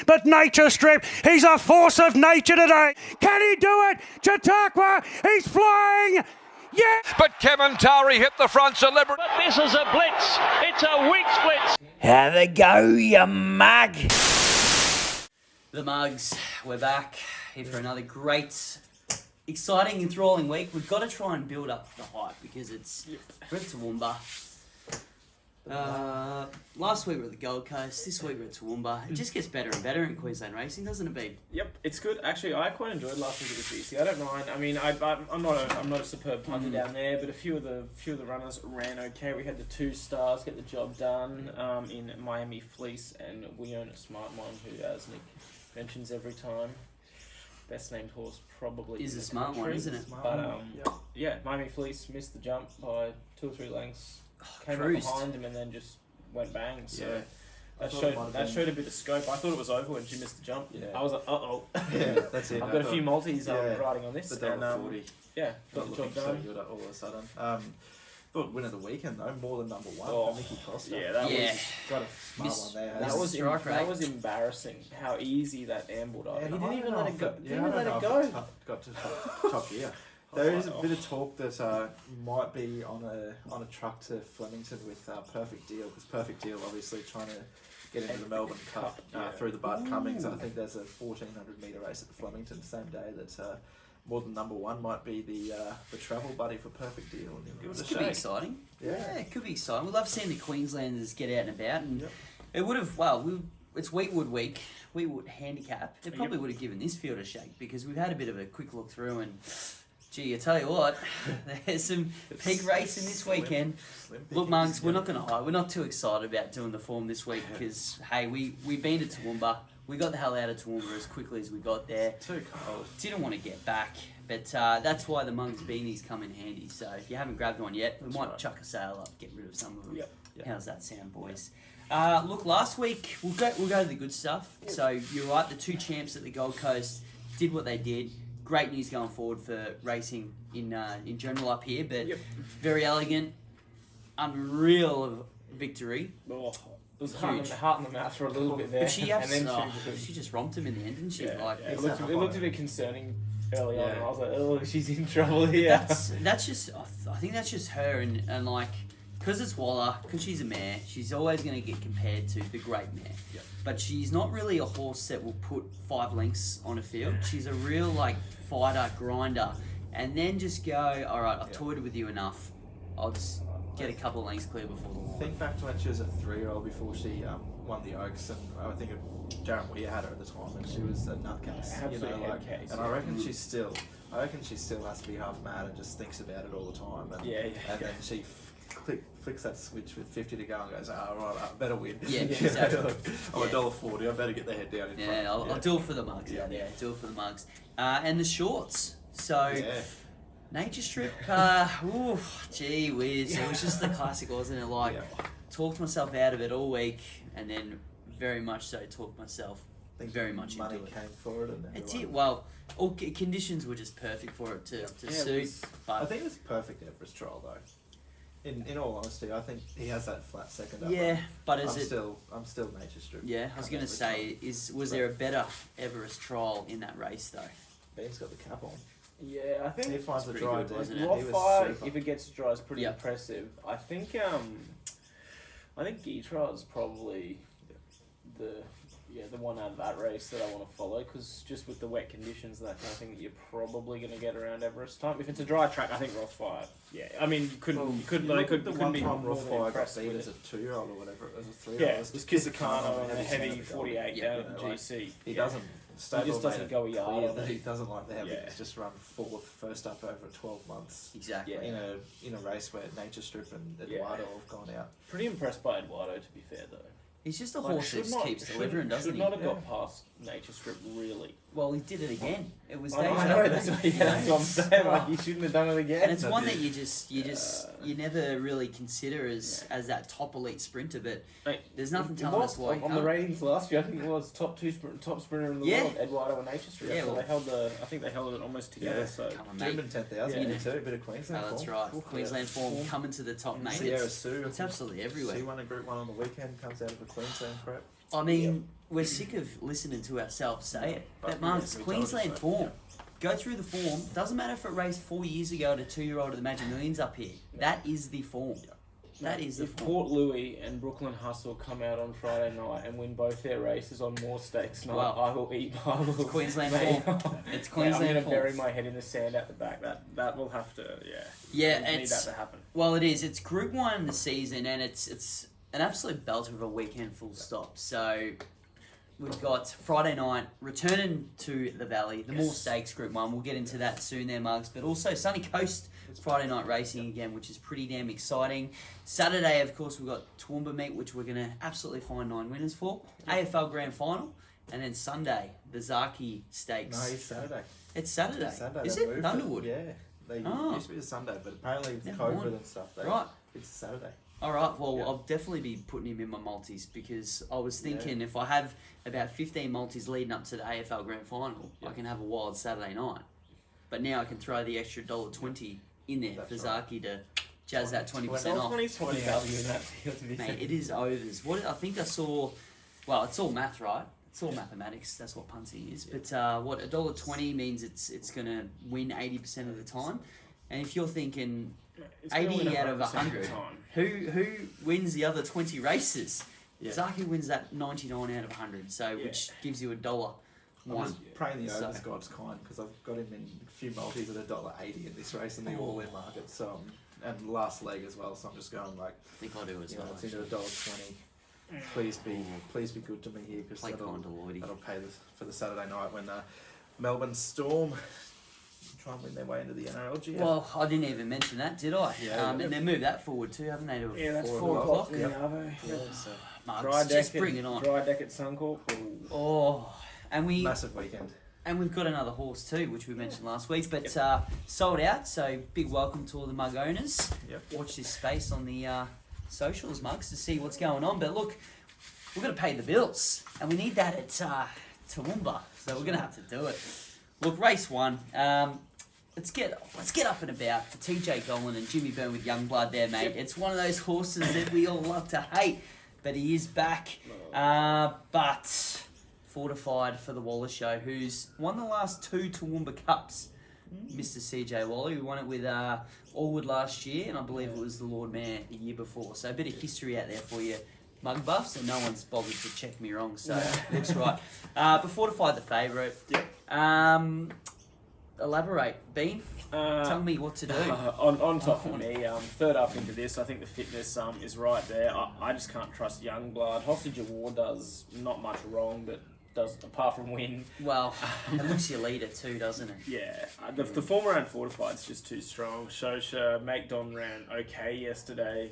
But nature strip, he's a force of nature today. Can he do it? Chautauqua, he's flying. Yeah! But Kevin Tari hit the front celebrity. But this is a blitz. It's a week's blitz. Have a go, you mug. The Mugs, we're back here for another great, exciting, enthralling week. We've got to try and build up the hype because it's we're at Toowoomba. Last week we were at the Gold Coast. This week we're at Toowoomba. It just gets better and better in Queensland racing, doesn't it, Beeb? Yep, it's good. Actually, I quite enjoyed last week at the GC. I don't mind. I mean, I'm not a superb punter down there, but a few of the runners ran okay. We had the 2 stars get the job done in Miami Fleece, and we own a smart one who, as Nick mentions every time, best named horse probably Is a smart one, isn't it? But yeah, Miami Fleece missed the jump by 2 or 3 lengths. Came up Cruised. behind him and then just went bang. So Yeah. that showed a bit of scope. I thought it was over when she missed the jump. Yeah. I was like, uh-oh. Yeah, that's it. I've got a few multis riding on this. The double and, 40. Yeah, Not got the looking job so done. good all of a sudden. Thought win of the weekend though, more than number 1 Oh, for Mickey Costa. Yeah, that Yeah. was got a smart Miss- one there. Miss- that was strike rate. that was embarrassing how easy that ambled up. Yeah, He I didn't don't even know let it if go. it- Didn't I even don't let know it if go. got to top gear. There is a bit of talk that might be on a truck to Flemington with Perfect Deal, because Perfect Deal obviously trying to get into the Melbourne Cup through the Bud Cummings. I think there's a 1400 metre race at the Flemington the same day that more than number 1 might be the travel buddy for Perfect Deal, and he'll give it This a could be shake. exciting. Yeah. It could be exciting. We love seeing the Queenslanders get out and about, and Yep. it would have. It's Weetwood week, Weetwood handicap. It probably would have given this field a shake because we've had a bit of a quick look through, and gee, I tell you what, there's some peak racing this weekend. Slim Look, pickings, Mugs, we're yeah. not going to hide. We're not too excited about doing the form this week because hey, we've been to Toowoomba. We got the hell out of Toowoomba as quickly as we got there. Too cold. Didn't want to get back, but that's why the Mugs beanies come in handy. So if you haven't grabbed one yet, we might chuck a sale up, get rid of some of them. Yep. How's that sound, boys? Look, last week we'll go to the good stuff. So you're right, the 2 champs at the Gold Coast did what they did. Great news going forward for racing in general up here, but very elegant, unreal victory. Oh, it was Huge. heart in the mouth for a little bit there. But she, and then she just romped him in the end, didn't she? yeah, Like, yeah. It looked a bit concerning early on. Yeah. And I was like, oh, she's in trouble here. That's just, I think that's just her, and like, because it's Waller, because she's a mare, she's always going to get compared to the great mare. Yep. But she's not really a horse that will put 5 lengths on a field. She's a real, like, fighter, grinder, and then just go, all right, I've toyed with you enough. I'll just get a couple of lengths clear before the wall. Think back to when she was a 3-year-old before she won the Oaks, and I think Darren Weir had her at the time, and she was a nutcase. Absolute head case, and I reckon she still has to be half mad and just thinks about it all the time. And, and then she flicks that switch with 50 to go and goes, right, I better win. Yeah, exactly. I'm $1.40. I better get the head down in front. Yeah, I'll do it for the Mugs out there. Do it for the Mugs. And the shorts. So, Nature Strip, gee whiz. It was just the classic, wasn't it? Like, talked myself out of it all week, and then very much so talked myself very much money into it. came for it. And It everyone- did. Well, all conditions were just perfect for it to suit. I But think it was perfect Everest trial though. In all honesty, I think he has that flat second up. yeah, but I'm is it? I'm still Nature Strip. Yeah, I was going to say, was there a better Everest trial in that race though? Ben's got the cap on. Yeah, I He think finds the pretty dry good, deck. wasn't He it? was Rothfire, super. if it gets dry, is pretty Yep. impressive. I think Gitra is probably the one out of that race that I want to follow, because just with the wet conditions and that kind of thing that you're probably going to get around Everest time. If it's a dry track, I think Rothfire. Yeah, I mean you couldn't the one be time more than Rothfire got impressed beat with as a it. 2-year-old or whatever, as a 3-year-old. Yeah, it was Kizikano and a heavy standard 48 Yeah, down at the like, GC. He doesn't. He just doesn't go a yard clear on that it. he doesn't like the heavy. Yeah. He's just run 4th first up over 12 months. Exactly. Yeah. In a race where Nature Strip and Yeah. Eduardo have gone out. Pretty impressed by Eduardo, to be fair though. He's just a Like, horse that just keeps delivering, doesn't should he? not have got past Nature Strip, really. Well, he did it again. It was I deja know, vu. that's what I'm saying. Like, you shouldn't have done it again. And it's one that you never really consider as that top elite sprinter, but Mate, there's nothing it telling was, us why. on the ratings last year, I think it was top sprinter in the Yeah. world, Eduardo and Nature Strip. Yeah, so well- I think they held it almost together. Yeah. So Come on, mate. German 10,000 Yeah. in too, a bit of Queensland Oh, that's form. right. Queensland form coming to the top, mate. Sierra It's, Sue. it's absolutely everywhere. She won a Group 1 on the weekend, comes out of a Queensland prep. I mean, we're sick of listening to ourselves say it. But That Mark's we told Queensland us so, form. Go through the form. Doesn't matter if it raced 4 years ago at a 2-year-old at the Magic Millions up here. That is the form. That is the If form. Port Louis and Brooklyn Hustle come out on Friday night and win both their races on more stakes night, Well, I will eat. I will. Queensland mate, form. It's I'm Queensland going to form. bury my head in the sand at the back. That will have to. Yeah. Yeah, We need it's that to happen. well, it is. It's Group 1 in the season, and it's an absolute belter of a weekend. Full stop. So we've got Friday night returning to the Valley. The more stakes Group 1. We'll get into that soon, there, Mugs. But also Sunny Coast. It's Friday night racing again, which is pretty damn exciting. Saturday, of course, we've got Toowoomba meet, which we're going to absolutely find 9 winners for. AFL Grand Final. And then Sunday, the Zaaki Stakes. No, it's Saturday. It's Saturday. It's Saturday. Is They it? moved Underwood? Yeah. They Oh. used to be a Sunday, but apparently with Never COVID mind. and stuff, Right. it's Saturday. All right, well, Yeah. I'll definitely be putting him in my multis because I was thinking if I have about 15 multis leading up to the AFL Grand Final, I can have a wild Saturday night. But now I can throw the extra $1.20 in there That's for right. Zaki to jazz that 20% off. $1.20's probably value in that deal, to be Mate, fair. it is overs. What I think I saw, well, it's all math, right? It's all mathematics. That's what punting is. But what $1.20 means it's going to win 80% of the time. And if you're thinking It's gonna win 80 out of 100% the 100, time. who wins the other 20 races? Yeah. Zaki wins that 99 out of 100, so which gives you $1. I'm just praying the So- overs God's kind because I've got him in a few multis at $1.80 in this race in the all-in market. So and last leg as well. So I'm just going like, I think I do as you know, well. it's into actually. $1.20. Please be good to me here because Play kind to Lloydie. that'll pay for the Saturday night when Melbourne Storm try and win their way into the NRLGF. Well, I didn't even mention that, did I? Yeah, And they moved that forward too, haven't they? To Yeah, that's 4 o'clock. in the Arvo. yeah, so Marks, just bring it on. Dry deck at Suncorp. Ooh. Oh, and massive weekend. we've got another horse too, which we mentioned last week, but sold out. So big welcome to all the mug owners. Yep. Watch this space on the socials, Mugs, to see what's going on. But look, we've got to pay the bills, and we need that at Toowoomba. So we're going to have to do it. Look, race 1. Let's get up and about for TJ Golan and Jimmy Byrne with Youngblood there, mate. It's one of those horses that we all love to hate, but he is back. But fortified for the Waller Show, who's won the last 2 Toowoomba Cups. Mr. CJ Waller, who won it with Allwood last year, and I believe it was the Lord Mayor the year before. So a bit of history out there for you, mug buffs, and no one's bothered to check me wrong, so looks right. But fortified the favourite. Elaborate, Bean. Tell me what to do. On top of me, third up into this, I think the fitness is right there. I just can't trust Youngblood. Hostage of War does not much wrong, but does apart from win. Well, it looks your leader too, doesn't it? Yeah, the form around Fortified's just too strong. Shosha, Make Don ran okay yesterday.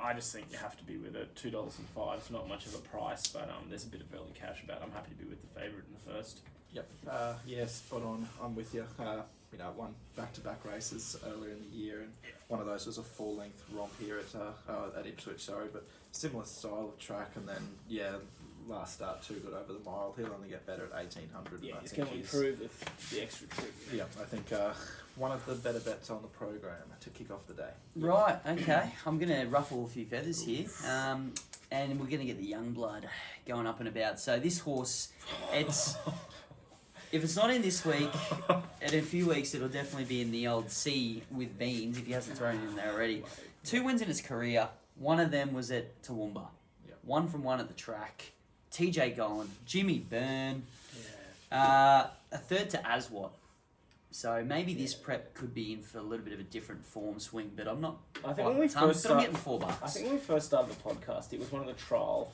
I just think you have to be with it. $2.05. It's not much of a price, but there's a bit of early cash about. I'm happy to be with the favourite in the first. Yep. Yes, spot on. I'm with you. Won back-to-back races earlier in the year, and one of those was a full-length romp here at Ipswich. Sorry, but similar style of track, and then last start too good over the mile. He'll only get better at 1800. Yeah, I he's think going to improve the extra trip. Yeah, I think one of the better bets on the program to kick off the day. Right, okay. I'm going to ruffle a few feathers here. And we're going to get the Youngblood going up and about. So this horse, if it's not in this week, in a few weeks it'll definitely be in the old C with Beans, if he hasn't thrown it in there already. 2 wins in his career. One of them was at Toowoomba. Yep. 1 from 1 at the track. TJ Golan, Jimmy Byrne, Yeah. a third to Aswat. So maybe this prep could be in for a little bit of a different form swing, but I'm not. I think quite when we pumped, first but I'm start- getting $4. I think when we first started the podcast, it was one of the trial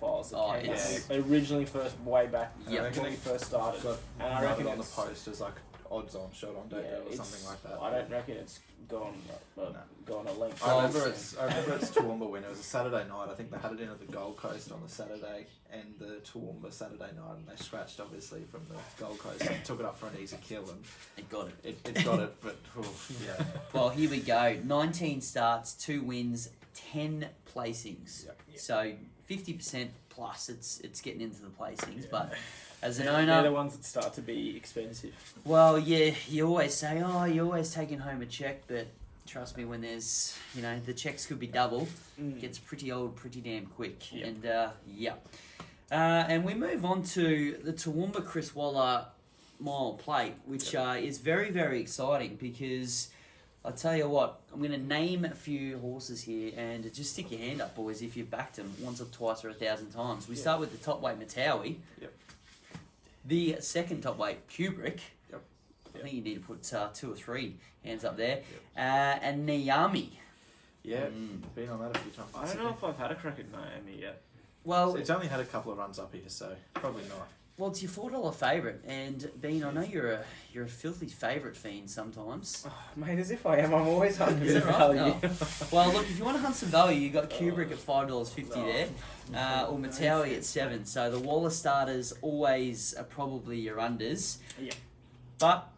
files that Oh, came it's- out originally first way back Yeah. when we first started. Got And I reckon on the it's- post as like odds on shot on debut or it's- something like that. I don't reckon it's gone a length. I remember it's Toowoomba win. It was a Saturday night. I think they had it in at the Gold Coast on the Saturday and the Toowoomba Saturday night, and they scratched obviously from the Gold Coast and took it up for an easy kill, and It got it. it got it. But yeah, Well, here we go. 19 starts, 2 wins, 10 placings. Yep. So 50% plus. It's getting into the placings, but as an They're the owner, ones that start to be expensive. well, yeah, you always say, oh, you're always taking home a check, but Trust me, when there's, the checks could be double, gets pretty old pretty damn quick. Yep. And, and we move on to the Toowoomba Chris Waller mile plate, which is very, very exciting because I'll tell you what, I'm going to name a few horses here and just stick your hand up, boys, if you've backed them once or twice or 1,000 times. We start with the top weight Matawi. Yep. The second top weight Kubrick. Yep. I think you need to put 2 or 3 hands up there. And Niyami. Yeah, been on that a few times. I don't know if I've had a crack at Miami yet. Well, It's only had a couple of runs up here, so probably not. well, it's your $4 favourite, and Bean, I know you're a filthy favourite fiend sometimes. Oh, mate, as if I am. I'm always hunting Is that right? value. No. Well, look, if you want to hunt some value, you got Kubrick at $5.50 there, or Matawi at $7. So the Waller starters always are probably your unders. Yeah. But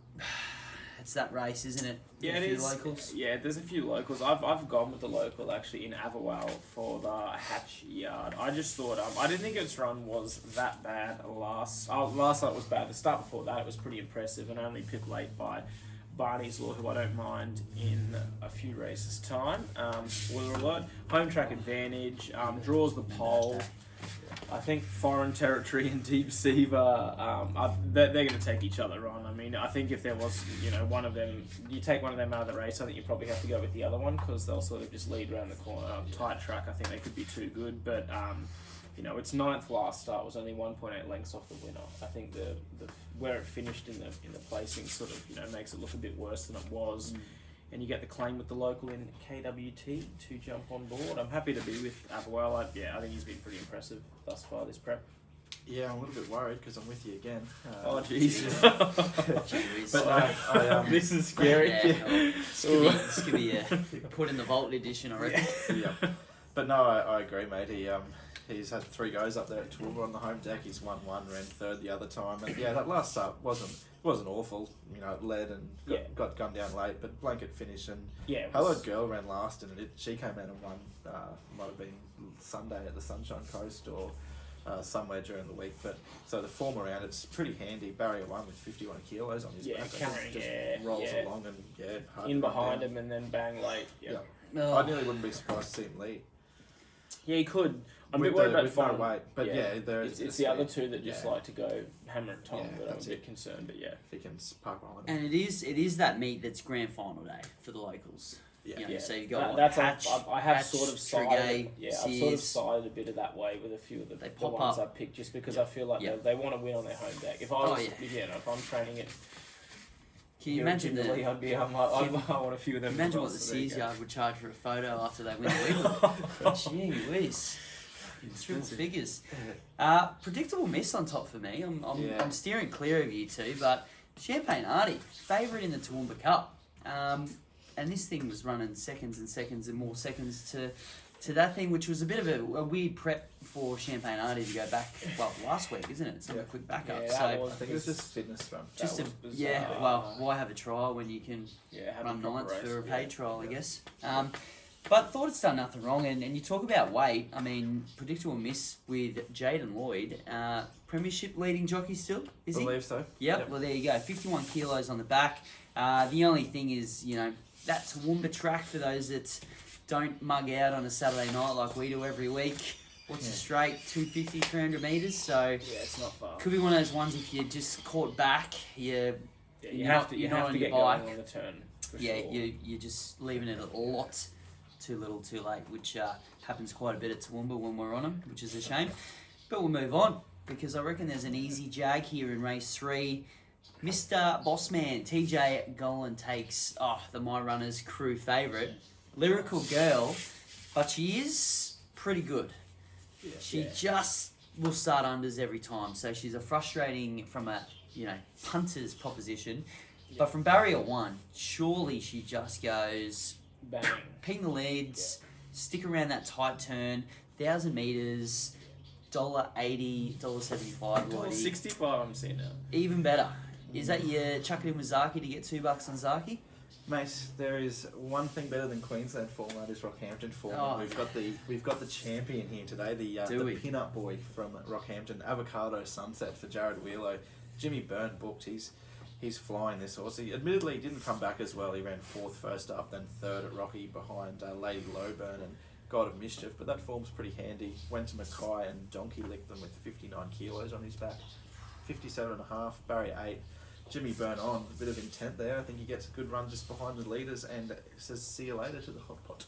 it's that race, isn't it? Yeah, A it few is. locals. Yeah, there's a few locals. I've gone with the local actually in Avowal for the Hatch Yard. I just thought I didn't think its run was that bad last. Last night was bad. The start before that it was pretty impressive and only pipped late by Barney's Law, who I don't mind in a few races time. Spoiler alert: home track advantage, draws the pole. I think Foreign Territory and Deep Seaver, they're going to take each other on. I mean, I think if there was, one of them, you take one of them out of the race, I think you probably have to go with the other one because they'll sort of just lead around the corner. Tight track, I think they could be too good, but its 9th last start was only 1.8 lengths off the winner. I think the where it finished in the placing sort of makes it look a bit worse than it was. And you get the claim with the local in KWT to jump on board. I'm happy to be with Applewell. I think he's been pretty impressive thus far this prep. Yeah, I'm a little bit worried because I'm with you again. Oh, jeez. Jeez. But this is scary. Yeah, this could be put in the Vault edition, I reckon. yeah. But no, I agree, mate. He's had 3 goes up there at Toowoomba on the home deck. He's won 1, ran 3rd the other time, and yeah, that last start wasn't awful. It led and got gunned down late, but blanket finish and Hello Girl ran last, and she came out and won. Might have been Sunday at the Sunshine Coast or somewhere during the week. But so the form around it's pretty handy. Barrier 1 with 51 kilos on his back. Carrying, just rolls along and hard in to run behind down. him and then bang late. Yeah. Oh. I nearly wouldn't be surprised to see him lead. Yeah, he could. I'm a With bit worried about no Foreign. weight, but there is. It's the other two that just like to go hammer and tong, but I'm a that's bit it. concerned. But yeah, If he can park on him. And it is that meet that's grand final day for the locals. So you got Hatch, I have Hatch, sort of Trigay, I've sort of sided a bit of that way with a few of the pop ones up. I picked just because I feel like they want to win on their home deck. If I was, if I'm training it. Can you imagine I want a few of them. Imagine what the Sears Yard would charge for a photo after they win the Weetwood. Gee whiz. Triple figures. Predictable miss on top for me. I'm steering clear of you two, but Champagne Artie, favourite in the Toowoomba Cup. And this thing was running seconds and seconds and more seconds to that thing, which was a bit of a weird prep for Champagne Artie to go back, last week, isn't it? It's not a quick backup. I think it was just fitness run. Why have a trial when you can run 9th for a paid trial, I guess. But thought it's done nothing wrong, and you talk about weight. I mean, predictable miss with Jaden Lloyd, premiership leading jockey still, is he? I believe so. Yep. Well, there you go. 51 kilos on the back. The only thing is, that Toowoomba track for those that don't mug out on a Saturday night like we do every week. What's a straight 250, 300 metres? So it's not far. Could be one of those ones if you just caught back, you have to get going on the turn. You're just leaving it a lot too little, too late, which happens quite a bit at Toowoomba when we're on them, which is a shame. But we'll move on because I reckon there's an easy jag here in race 3. Mr. Bossman, TJ Golan takes the My Runners crew favourite, Lyrical Girl, but she is pretty good. She just will start unders every time, so she's a frustrating from a punter's proposition. But from barrier 1, surely she just goes bang, ping the leads, stick around that tight turn, 1,000 metres, $1.80, $1.75. $1.65 I'm seeing now. Even better. Is that you chuck it in with Zaaki to get $2 on Zaaki? Mate, there is one thing better than Queensland form, that is Rockhampton form. Oh, We've got the champion here today, the pin-up boy from Rockhampton, Avocado Sunset for Jared Wheelo. Jimmy Byrne booked. He's flying this horse. He admittedly didn't come back as well. He ran 4th first up, then 3rd at Rocky behind Lady Lowburn and God of Mischief. But that form's pretty handy. Went to Mackay and donkey licked them with 59 kilos on his back. 57.5, barrier 8. Jimmy Byrne on, a bit of intent there. I think he gets a good run just behind the leaders and says see you later to the hot pot.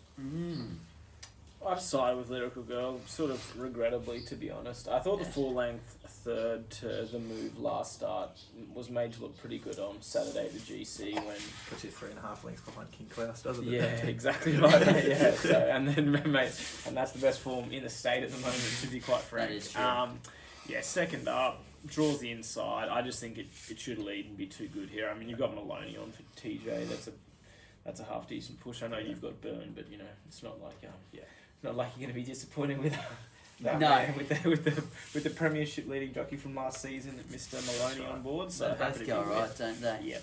I've sided with Lyrical Girl, sort of regrettably, to be honest. I thought the full-length 3rd to the move last start was made to look pretty good on Saturday at the GC when... Puts you 3.5 lengths behind King Klaus, doesn't it? Yeah, exactly right. Yeah, so, and then, mate, and that's the best form in the state at the moment, to be quite frank. That is true. Yeah, second up, draws the inside. I just think it should lead and be too good here. I mean, you've got Maloney on for TJ. That's a half decent push. I know you've got Byrne, but you know it's not like it's not like you're going to be disappointed with with the premiership leading jockey from last season, Mr. Maloney on board. So they both go right, don't they? Yeah.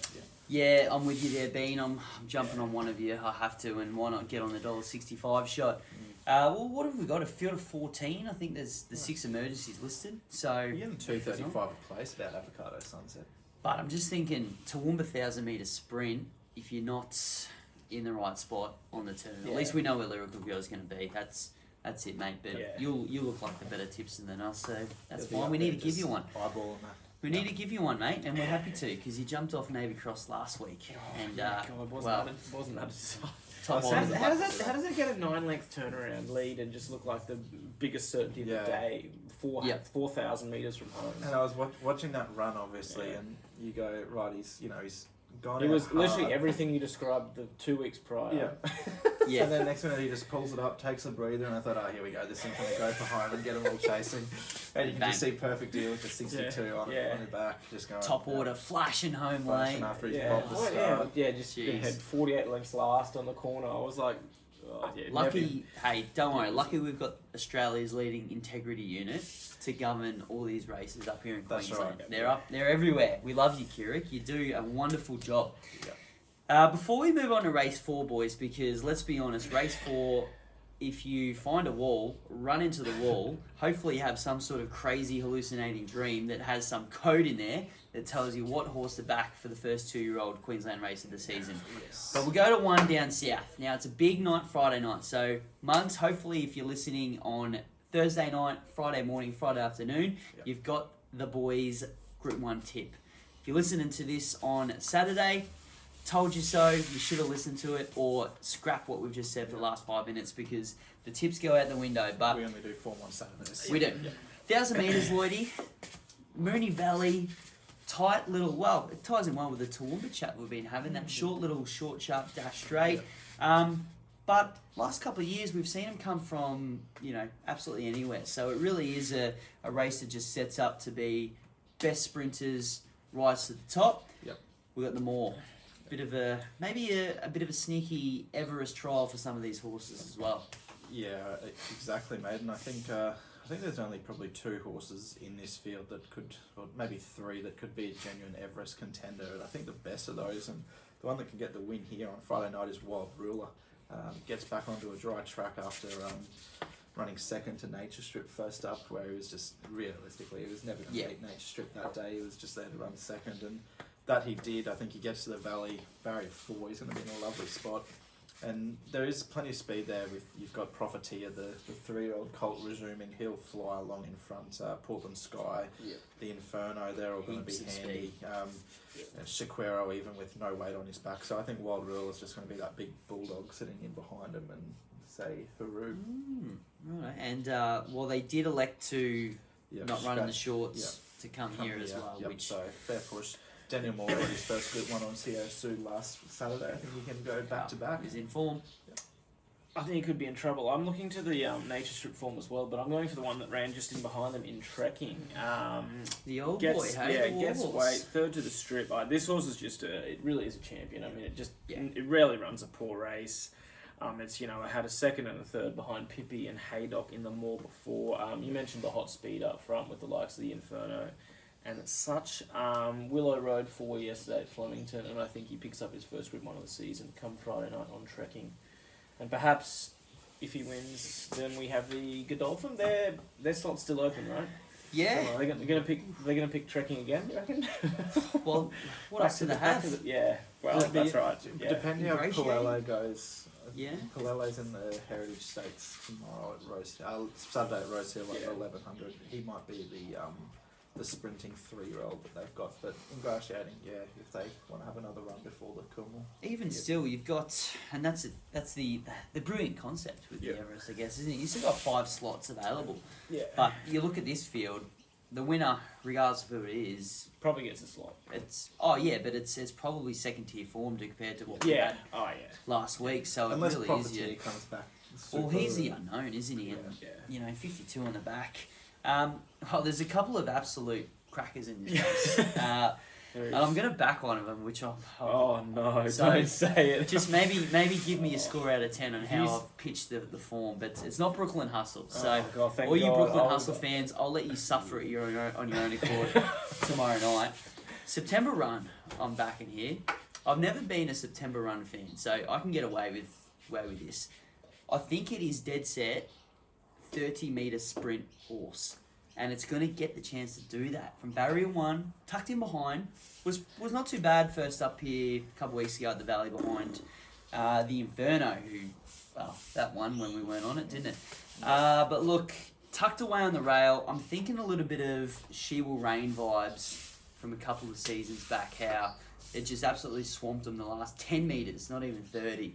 Yeah, I'm with you there, Bean. I'm jumping on one of you. I have to, and why not get on the $1.65 shot? Well, what have we got? A field of 14. I think there's the 6 emergencies listed. So You're getting 235 a place about Avocado Sunset. But I'm just thinking, Toowoomba 1,000-metre sprint, if you're not in the right spot on the turn, at least we know where Lyrical Girl's going to be. That's it, mate. But you look like the better tipster than us, so that's fine. We need to give you one. Eyeballing that. We need to give you one, mate, and we're happy to, because you jumped off Navy Cross last week. And wasn't that top how one. does it get a 9-length turnaround lead and just look like the biggest certainty of the day, 4,000 metres from home? And I was watching that run, obviously, and you go, right, he's gone. It was out literally hard. everything you described the 2 weeks prior. Yeah. And then next minute he just pulls it up, takes a breather, and I thought, here we go, this thing's going to go for home and get them all chasing. And you can just see Perfect Deal with the 62 on the back, just going. Top order, flashing home lane. After he's popped the start. Just had 48 lengths last on the corner. I was like, don't worry, lucky we've got Australia's leading integrity unit to govern all these races up here in Queensland. Right. They're everywhere. We love you, Keurig. You do a wonderful job. Before we move on to race 4, boys, because let's be honest, race 4, if you find a wall, run into the wall, hopefully you have some sort of crazy hallucinating dream that has some code in there that tells you what horse to back for the first 2-year-old Queensland race of the season. But we'll go to one down south. Now, it's a big night, Friday night. So, Mugs, hopefully if you're listening on Thursday night, Friday morning, Friday afternoon, you've got the boys' Group 1 tip. If you're listening to this on Saturday, told you so, you should have listened to it, or scrap what we've just said for the last 5 minutes, because the tips go out the window. But we only do Form 1 Saturdays. We do. 1,000 metres, Lloydie, Moonee Valley, tight little, well, it ties in well with the Toowoomba chat we've been having, that short, sharp dash straight. But last couple of years, we've seen them come from, absolutely anywhere. So it really is a race that just sets up to be best sprinters rise to the top. We've got them all. Maybe a bit of a sneaky Everest trial for some of these horses as well. Yeah, exactly, mate. And I think there's only probably 2 horses in this field that could, or maybe 3 that could be a genuine Everest contender. And I think the best of those, and the one that can get the win here on Friday night, is Wild Ruler. Gets back onto a dry track after running second to Nature Strip first up, where he was just realistically, he was never going to beat Nature Strip that day. He was just there to run second, and that he did. I think he gets to the Valley, barrier 4, he's going to be in a lovely spot. And there is plenty of speed there. You've got Profiteer, the 3-year-old colt resuming. He'll fly along in front. Portland Sky, the Inferno, they're all going to be handy. Shaquero even with no weight on his back. So I think Wild Rule is just going to be that big bulldog sitting in behind him and say hooroo. Right. And they did elect to not run in the shorts to come here as well. Which so fair push. Daniel Moore had his first Group 1 on CO2 last Saturday. I think he can go back to back. He's in form. I think he could be in trouble. I'm looking to the Nature Strip form as well, but I'm going for the one that ran just in behind them in Trekking. The old gets, boy, hey? Yeah, gets weight, 3rd to the strip. This horse is just it really is a champion. I mean, it rarely runs a poor race. It's, it had a 2nd and a 3rd behind Pippi and Haydock in the Moor before. You mentioned the hot speed up front with the likes of the Inferno. And it's such Willow Road 4 yesterday at Flemington, and I think he picks up his first Group 1 of the season come Friday night on Trekking. And perhaps if he wins, then we have the Godolphin. Their slot's still open, right? Yeah. Come on, they're gonna pick trekking again. You reckon? Well, what else do they have? Yeah. Well, It'll be- that's right. Yeah. Depending how Ingratiating? Palele goes. Yeah. Palele's in the Heritage Stakes tomorrow at Rosehill. Saturday at Rosehill at 1100. He might be the sprinting 3-year-old that they've got. But ingratiating, yeah, if they want to have another run before the Kumul. Even still, you've got, and that's the brilliant concept with the Everest, I guess, isn't it? You've still got 5 slots available. Yeah. But you look at this field, the winner, regardless of who it is, Probably gets a slot. it's but it's probably second tier form compared to what we Yeah. had Oh yeah. last week. So Unless it really is. Profiteer comes back. Well, super he's the and- unknown, isn't he? And Yeah. you know, 52 on the back. There's a couple of absolute crackers in this race. And I'm going to back one of them, which I'll Oh no! So, don't say it. just maybe give me a score out of 10 on how I've pitched the form, but it's not Brooklyn Hustle. So Oh, God, thank all you God. Brooklyn Oh, Hustle God. fans, I'll let you suffer it on your own accord tomorrow night. September Run, I'm backing here. I've never been a September Run fan, so I can get away with this. I think it is dead set 30-metre sprint horse. And it's going to get the chance to do that. From barrier 1, tucked in behind, was not too bad first up here a couple of weeks ago at the valley behind the Inferno, who, well, that won when we weren't on it, didn't it? But look, tucked away on the rail, I'm thinking a little bit of She Will Rain vibes from a couple of seasons back, how it just absolutely swamped them the last 10 metres, not even 30,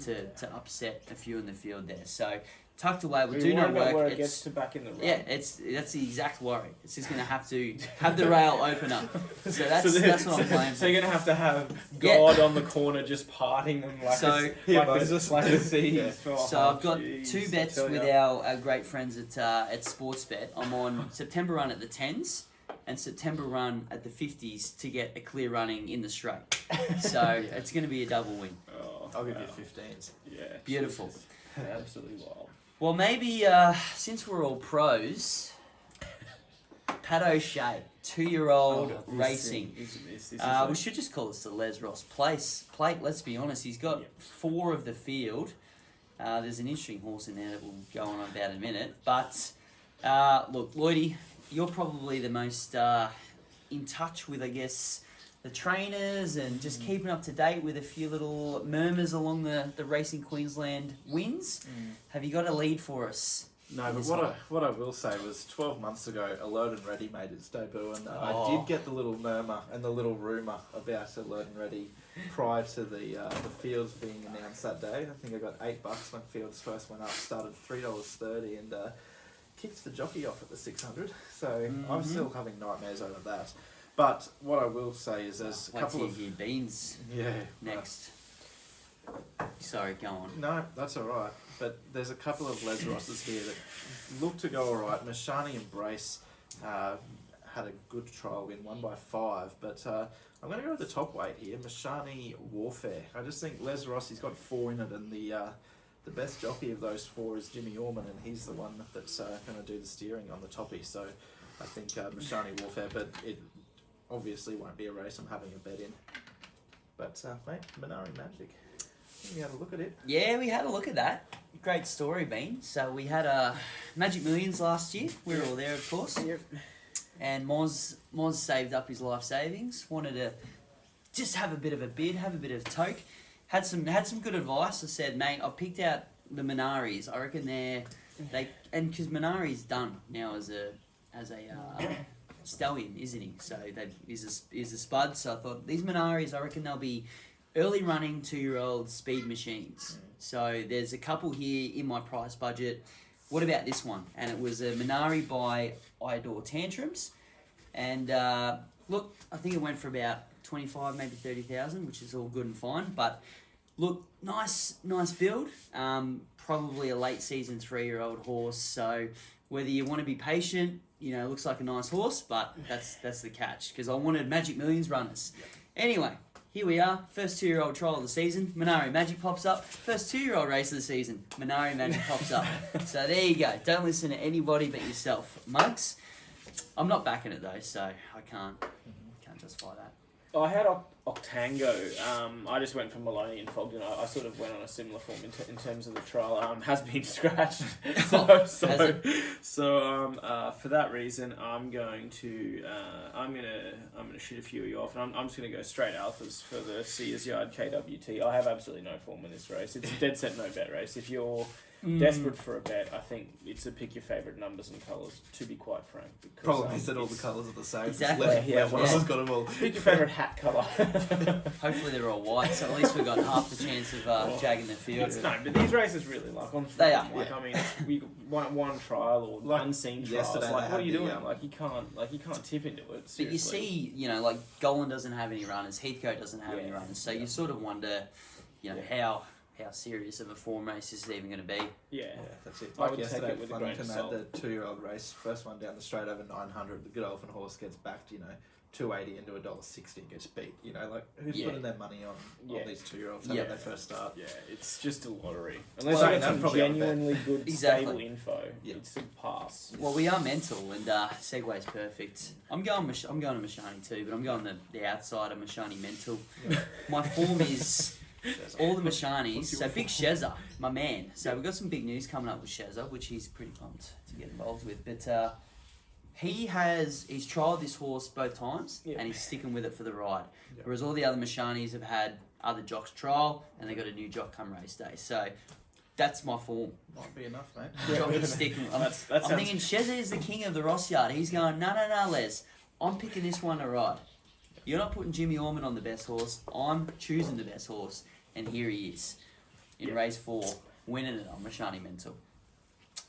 to upset a few in the field there. So, tucked away will do no work. Where it gets to back in the run. Yeah, that's the exact worry. It's just going to have the rail open up. So that's what I'm playing So for. you're gonna have to have God on the corner just parting them like So- like the seas. Oh, So I've got jeez, 2 bets I tell with ya. our great friends at Sportsbet. I'm on September Run at the 10s and September Run at the 50s to get a clear running in the straight. So it's going to be a double win. Oh, I'll give you wow. 15s. Yeah. Beautiful. Absolutely wild. Well, maybe since we're all pros, Pat O'Shea, 2-year-old racing. We should just call this the Les Ross plate. Let's be honest, he's got 4 of the field. There's an interesting horse in there that we'll go on about in a minute. But look, Lloydie, you're probably the most in touch with, I guess, the trainers and just keeping up to date with a few little murmurs along the Racing Queensland wins. Have you got a lead for us? No, but what I will say was 12 months ago, Alert and Ready made its debut, and I did get the little murmur and the little rumour about Alert and Ready prior to the fields being announced that day. I think I got $8 when fields first went up, started $3.30, and kicked the jockey off at the 600. So I'm still having nightmares over that. But what I will say is there's a couple of Beans next. Sorry, go on. No, that's all right. But there's a couple of Les Rosses here that look to go all right. Mashani Embrace had a good trial win, won by 5. But I'm going to go with the top weight here, Mashani Warfare. I just think Les Ross, he's got 4 in it, and the best jockey of those 4 is Jimmy Orman, and he's the one that's going to do the steering on the toppy. So I think Mashani Warfare, but it obviously won't be a race I'm having a bet in. But mate, Minari Magic. We had a look at it. Yeah, we had a look at that. Great story, Bean. So we had Magic Millions last year. We were all there, of course. Yep. And Moz saved up his life savings. Wanted to just have a bit of a bid, have a bit of toke. Had some good advice. I said, mate, I picked out the Minaris. I reckon and because Minari's done now as a stallion, isn't he? So he's a spud. So I thought these Minaris, I reckon they'll be early running 2-year-old speed machines. So there's a couple here in my price budget. What about this one? And it was a Minari by I Adore Tantrums. And look, I think it went for about 25, maybe 30,000, which is all good and fine. But look, nice build. Probably a late season 3-year-old horse. So whether you want to be patient, looks like a nice horse, but that's the catch, because I wanted Magic Millions runners. Anyway, here we are, first 2-year-old trial of the season. Minari Magic pops up. First 2-year-old race of the season. Minari Magic pops up. So there you go. Don't listen to anybody but yourself, mugs. I'm not backing it though, so I can't justify that. I had Octango. I just went for Maloney and Fogden. I sort of went on a similar form in terms of the trial. Has been scratched, so for that reason, I'm going to shoot a few of you off, and I'm just going to go straight alphas for the Sears Yard KWT. I have absolutely no form in this race. It's a dead set no bet race. If you're desperate for a bet, I think it's a pick your favourite numbers and colours, to be quite frank. Because, Probably said all the colours are the same. Exactly. One of us got them all. Pick your favourite hat colour. Hopefully they're all white, so at least we've got half the chance of jagging the field. No, but these races really like on. They are. Like, I mean, we one trial or Like unseen trials. yesterday Like, they what are you had doing? You can't tip into it. Seriously. But you see, like Golan doesn't have any runners, Heathcote doesn't have any runners, so you sort of wonder, how serious of a form race is it even going to be? Yeah, That's it. I Like would take yesterday, it with a grain of Flemington had salt. the 2-year-old race, first one down the straight over 900. The good elephant horse gets backed, $2.80 into $1.60 and gets beat. Who's putting their money on these 2-year-olds when they first start? Yeah, it's just a lottery. Unless Well, you get some probably genuinely good, Exactly. stable info, Yeah. it's a pass. Well, we are mental, and Segway's perfect. I'm going to Mashani too, but I'm going the outside of Mashani mental. My form is all the Mashanis. So Big Shezza, my man. So we've got some big news coming up with Shezza, which he's pretty pumped to get involved with. But he's trialled this horse both times, and he's sticking with it for the ride. Whereas all the other Mashanis have had other jocks trial, and they got a new jock come race day. So that's my form. Might be enough, mate. Jock is sticking. I'm thinking Shezza is the king of the Ross Yard. He's going, no, Les. I'm picking this one to ride. You're not putting Jimmy Orman on the best horse. I'm choosing the best horse. And here he is in race 4, winning it on Mashani Mental.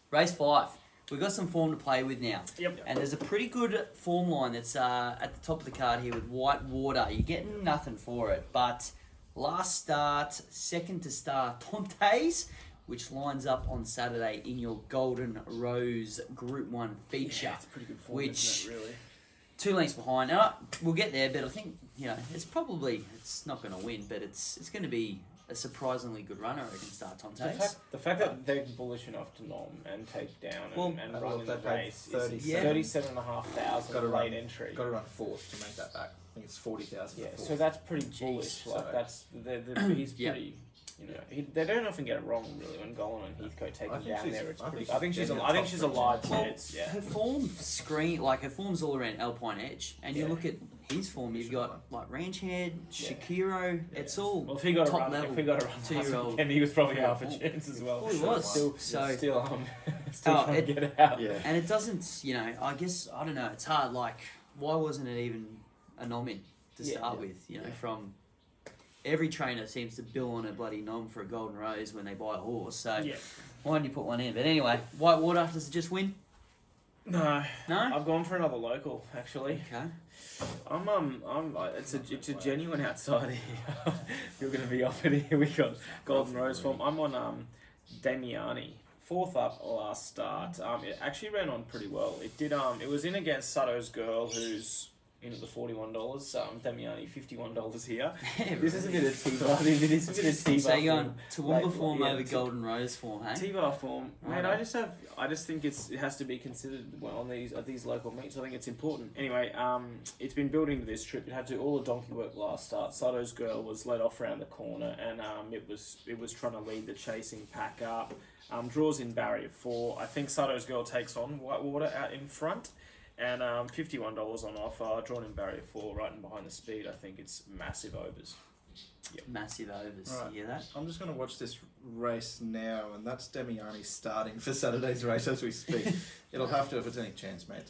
Race 5. We've got some form to play with now. Yep. And there's a pretty good form line that's at the top of the card here with White Water. You're getting nothing for it. But last start, second to star, Tontes, which lines up on Saturday in your Golden Rose Group 1 feature. Yeah, it's pretty good form, which, isn't it, really? 2 lengths behind. Now, we'll get there, but I think, it's not going to win, but it's going to be a surprisingly good runner against Tontes. The fact that they're bullish enough to nom and take down and run in the race is 37,500 late entry. Got to run 4th to make that back. I think it's 40,000. Yeah, for 4th. so that's pretty bullish. So- He's pretty. They don't often get it wrong really when Golan and Heathcote take him down there. It's pretty. I think she's a live chance. Yeah. Her form's all around Alpine Edge, and you look at his form. You've got like Ranch Head, Shakiro. It's all Well, if he got top a run, level. 2-year-old, and he was probably half a chance as well. Well, he was. Still Oh, trying to get out. Yeah. And it doesn't. I guess I don't know. It's hard. Like, why wasn't it even a nom-in to start with? From every trainer seems to bill on a bloody nom for a Golden Rose when they buy a horse. So why didn't you put one in? But anyway, White Water, does it just win? No, No. I've gone for another local actually. Okay. It's a genuine outsider here. You're going to be off it here. We got Golden Rose form. I'm on Damiani, 4th up last start. It actually ran on pretty well. It did. It was in against Sutto's Girl, who's in at the $41. Damiani $51 here. This is a bit of T-bar. This is a bit of T-bar. So you're going Toowoomba Like, form yeah, over Golden Rose form, hey? T-bar form, man. Right. I just think it has to be considered on these local meets. I think it's important. Anyway, it's been building to this trip. It had to do all the donkey work last start. Sutto's Girl was led off around the corner, and it was trying to lead the chasing pack up. Draws in barrier 4. I think Sutto's Girl takes on White Water out in front. And $51 on offer, drawn in barrier 4, right in behind the speed. I think it's massive overs. Yep. Massive overs. Right. You hear that? I'm just going to watch this race now, and that's Demiani starting for Saturday's race as we speak. It'll have to if it's any chance, mate.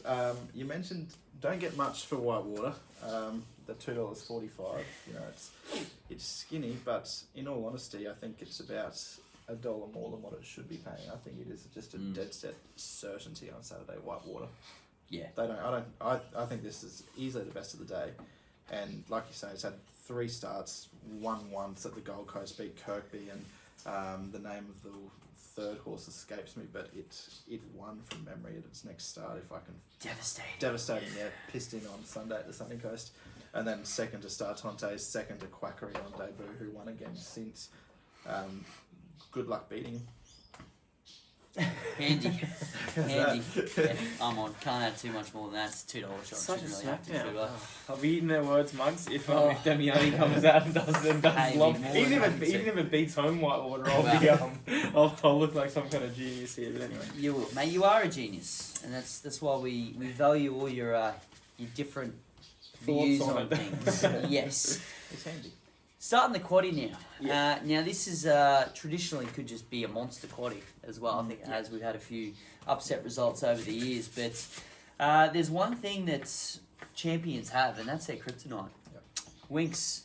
You mentioned don't get much for White Water. The $2.45. It's skinny, but in all honesty, I think it's about $1 more than what it should be paying. I think it is just a dead set certainty on Saturday. White Water. Yeah. I think this is easily the best of the day, and like you say, it's had 3 starts, won once at the Gold Coast, beat Kirkby, and the name of the third horse escapes me, but it won from memory at its next start. If I can, devastating, yeah, pissed in on Sunday at the Sunny Coast, and then second to Star Tontes, second to Quackery on debut, who won again since. Good luck beating him. Handy. Handy. Yeah, I'm on. Can't add too much more than that. It's $2 shot. Such a Shouldn't really have to, smackdown. should I? I'll be eating their words, mugs. If Damiani comes out and does Hey, lob, more even than if it beats home Whitewater, I'll look like some kind of genius here. But anyway, You will, mate. You are a genius, and that's why we value all your different views on on it. things. Yes. It's handy. Starting the quaddie now. Yeah. Now this is traditionally could just be a monster quaddie as well. I think it has. We've had a few upset results over the years, but there's one thing that champions have, and that's their kryptonite. Yep. Winks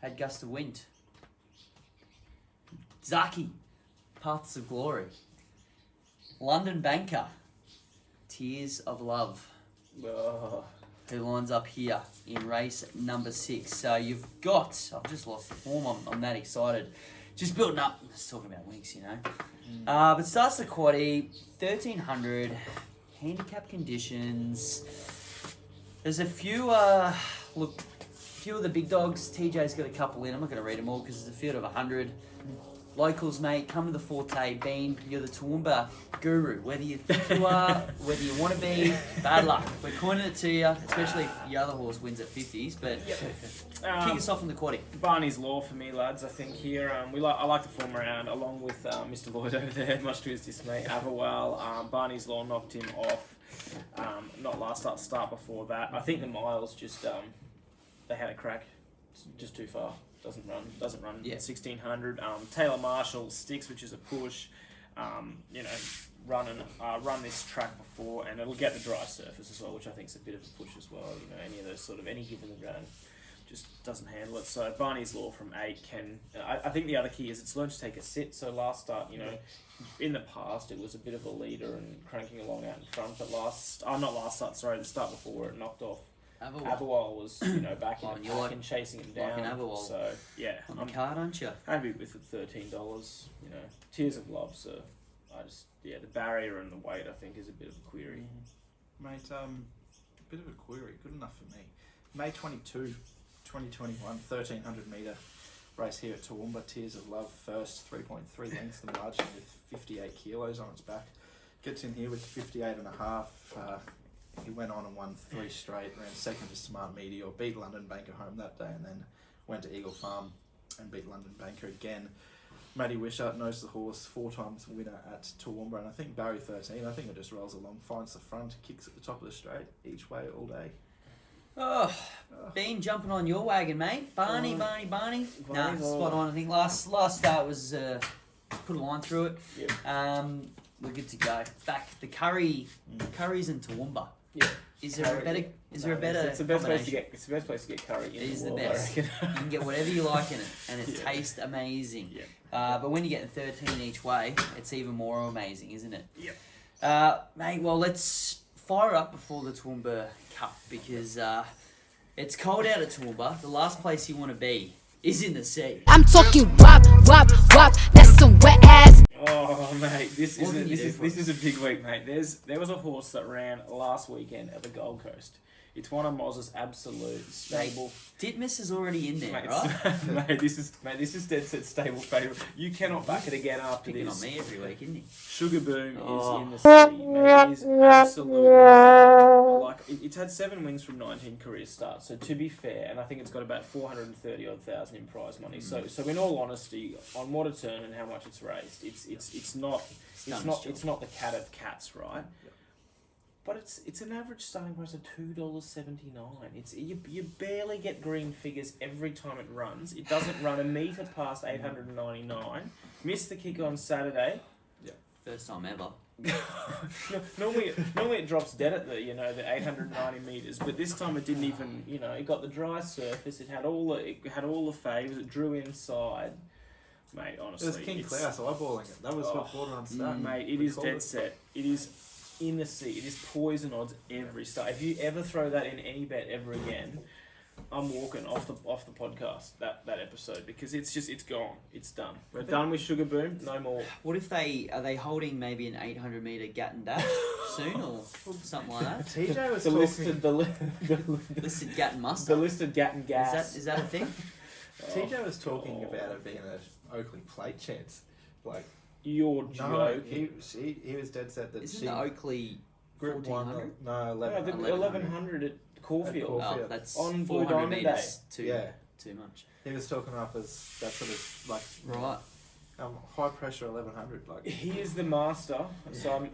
had gust of wind. Zaaki, paths of glory. London banker, tears of love. oh, Who lines up here in race number 6. So you've got, I've just lost the form, I'm that excited. Just building up, just talking about winks, you know. But starts the quaddie, 1300, handicap conditions. There's a few, few of the big dogs. TJ's got a couple in, I'm not going to read them all because there's a field of 100. Locals, mate, come to the forte. Bean, you're the Toowoomba guru. Whether you think you are, whether you want to be, bad luck. We're coining it to you, especially if your other horse wins at 50s. But kick us off on the quaddie. Barney's Law for me, lads. I think here I like to form around along with Mr. Lloyd over there, much to his dismay. Averwell, Barney's Law knocked him off. Not last start before that. I think the miles just they had a crack, just too far. Doesn't run. Yeah. 1600. Taylor Marshall sticks, which is a push. Run this track before, and it'll get the dry surface as well, which I think is a bit of a push as well. You know, any of those sort of any given the ground just doesn't handle it. So Barney's Law from 8 can. I think the other key is it's learned to take a sit. So last start, you know, in the past it was a bit of a leader and cranking along out in front. But the start before where it knocked off. Averwell was, back in the pack and chasing him down. Averwell. So yeah, On the card, aren't you? happy with the $13. Tears of love. So the barrier and the weight I think is a bit of a query. Mate, bit of a query. Good enough for me. May 22, 2021, 1300 metre race here at Toowoomba. Tears of Love first, 3.3 lengths the margin with 58 kilos on its back. Gets in here with 58.5. He went on and won 3 straight, ran second to Smart Meteor, beat London Banker home that day, and then went to Eagle Farm and beat London Banker again. Matty Wishart knows the horse, 4 times winner at Toowoomba, and I think Barry 13, I think it just rolls along, finds the front, kicks at the top of the straight, each way all day. Oh, Bean jumping on your wagon, mate. Barney. Nah, spot on. I think last start was put a line through it. Yep. We're good to go. Back the Curry's in Toowoomba. Yeah. Is there a better? It's the best place to combination? get. It's the best place to get curry. It is the best. You can get whatever you like in it, and it tastes amazing. Yeah. But when you get 13 each way, it's even more amazing, isn't it? Yep. Mate, well, let's fire up before the Toowoomba Cup because it's cold out at Toowoomba. The last place you want to be is in the sea. I'm talking wop, that's some wet ass. Oh mate, this What can you do is for this us? is a big week, mate. There was a horse that ran last weekend at the Gold Coast. It's one of Moz's absolute stable. Titmus is already in there, Mate, right? mate, this is dead set stable favourite. You cannot back it again after Picking this. on me every week, isn't he? Sugar Boom Oh. is in the city, mate. It is absolutely it's had 7 wins from 19 career starts. So to be fair, and I think it's got about 430,000 in prize money. So in all honesty, on what it's earned and how much it's raised, it's not the cat of cats, right? But it's an average starting price of $2.79. You barely get green figures every time it runs. It doesn't run a metre past 899. Missed the kick on Saturday. First time ever. Normally it drops dead at the 890 metres, but this time it didn't even it got the dry surface. It had all the faves. It drew inside. Mate, honestly, It was King Klaus eyeballing it. That was what brought it on start. Mate, it is dead set. It is in the sea. It is poison odds every start. If you ever throw that in any bet ever again, I'm walking off the podcast that episode because it's gone. It's done. We're done with Sugar Boom. No more. What if are they holding maybe an 800 metre Gatton Dash soon or something like that? TJ was The talking. Listed Gatton the Mustard. listed Gatton gas. Is that a thing? TJ was talking about it being an Oakley plate chance, like You're No, joking. he was dead set that Isn't she... the Oakley Group 1, 1400? no, No, 1100. the 1100 at Caulfield. At Oh, Caulfield. that's On Blue 400 Diamond metres. Yeah. Too much. He was talking up as that sort of like Right. high pressure 1100. Like He is the master, so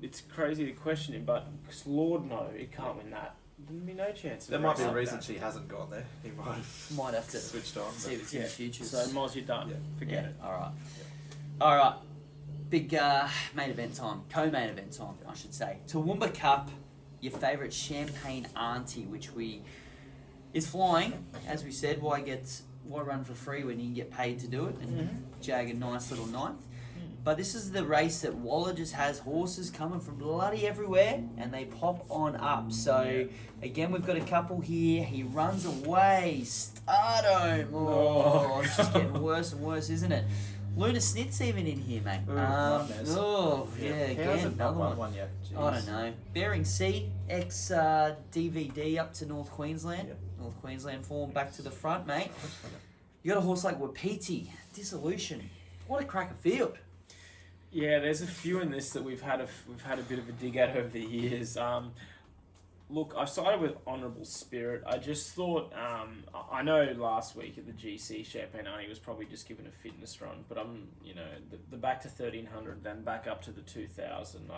it's crazy to question him, but Lord no, he can't win that. There'd be no chance. there might be a reason she hasn't gone there. He might have Might have to switched on. see But if it's in the future. So Moz, you're done. Yeah. Forget it. All right. All right. Big main event time. Co-main event time, I should say. Toowoomba Cup, your favourite champagne auntie, which is flying. As we said, why run for free when you can get paid to do it and jag a nice little ninth? But this is the race that Waller just has horses coming from bloody everywhere and they pop on up. So, again, we've got a couple here. He runs away. Stardome. Oh, it's just getting worse and worse, isn't it? Luna Snit's even in here, mate. nightmares. Yeah, He again, hasn't another won one. one yet. I Jeez. don't know. Bering Sea, ex-DVD up to North Queensland. Yep. North Queensland form back to the front, mate. You got a horse like Wapiti, Dissolution. What a cracker field. Yeah, there's a few in this that we've had a bit of a dig at over the years. Look, I sided with Honourable Spirit. I just thought, I know last week at the GC, Champagne Arnie was probably just given a fitness run, but the back to 1300, then back up to the 2000.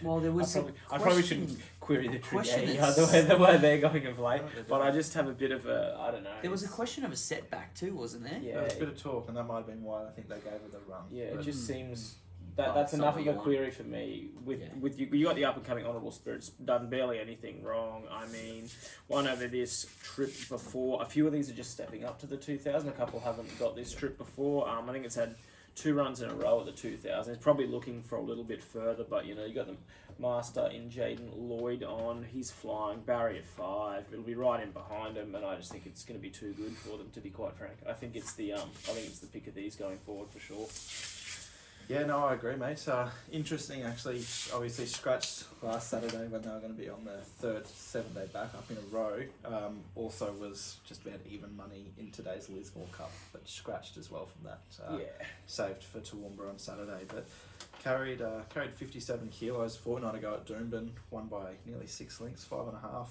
Well, there was I probably shouldn't query the question trajectory the way they're going of late, but I just have a bit of a, I don't know. There was a question of a setback too, wasn't there? Yeah, There was a bit of talk, and that might have been why I think they gave her the run. Yeah, it But just seems Oh, that's it's enough not of a the one. query for me. With you got the up and coming Honourable Spirits, done barely anything wrong. I mean, one over this trip before. A few of these are just stepping up to the 2000. A couple haven't got this trip before. I think it's had 2 runs in a row at the 2000. It's probably looking for a little bit further, but you got the master in Jaden Lloyd on. He's flying barrier 5. It'll be right in behind him, and I just think it's going to be too good for them, to be quite frank. I think it's the pick of these going forward for sure. Yeah, no, I agree, mate. Interesting, actually. Obviously, scratched last Saturday when they were going to be on the 3rd 7-day back up in a row. Also was just about even money in today's Lismore Cup, but scratched as well from that. Saved for Toowoomba on Saturday, but carried 57 kilos. Fortnight ago at Doomben, won by nearly 6 lengths, 5.5.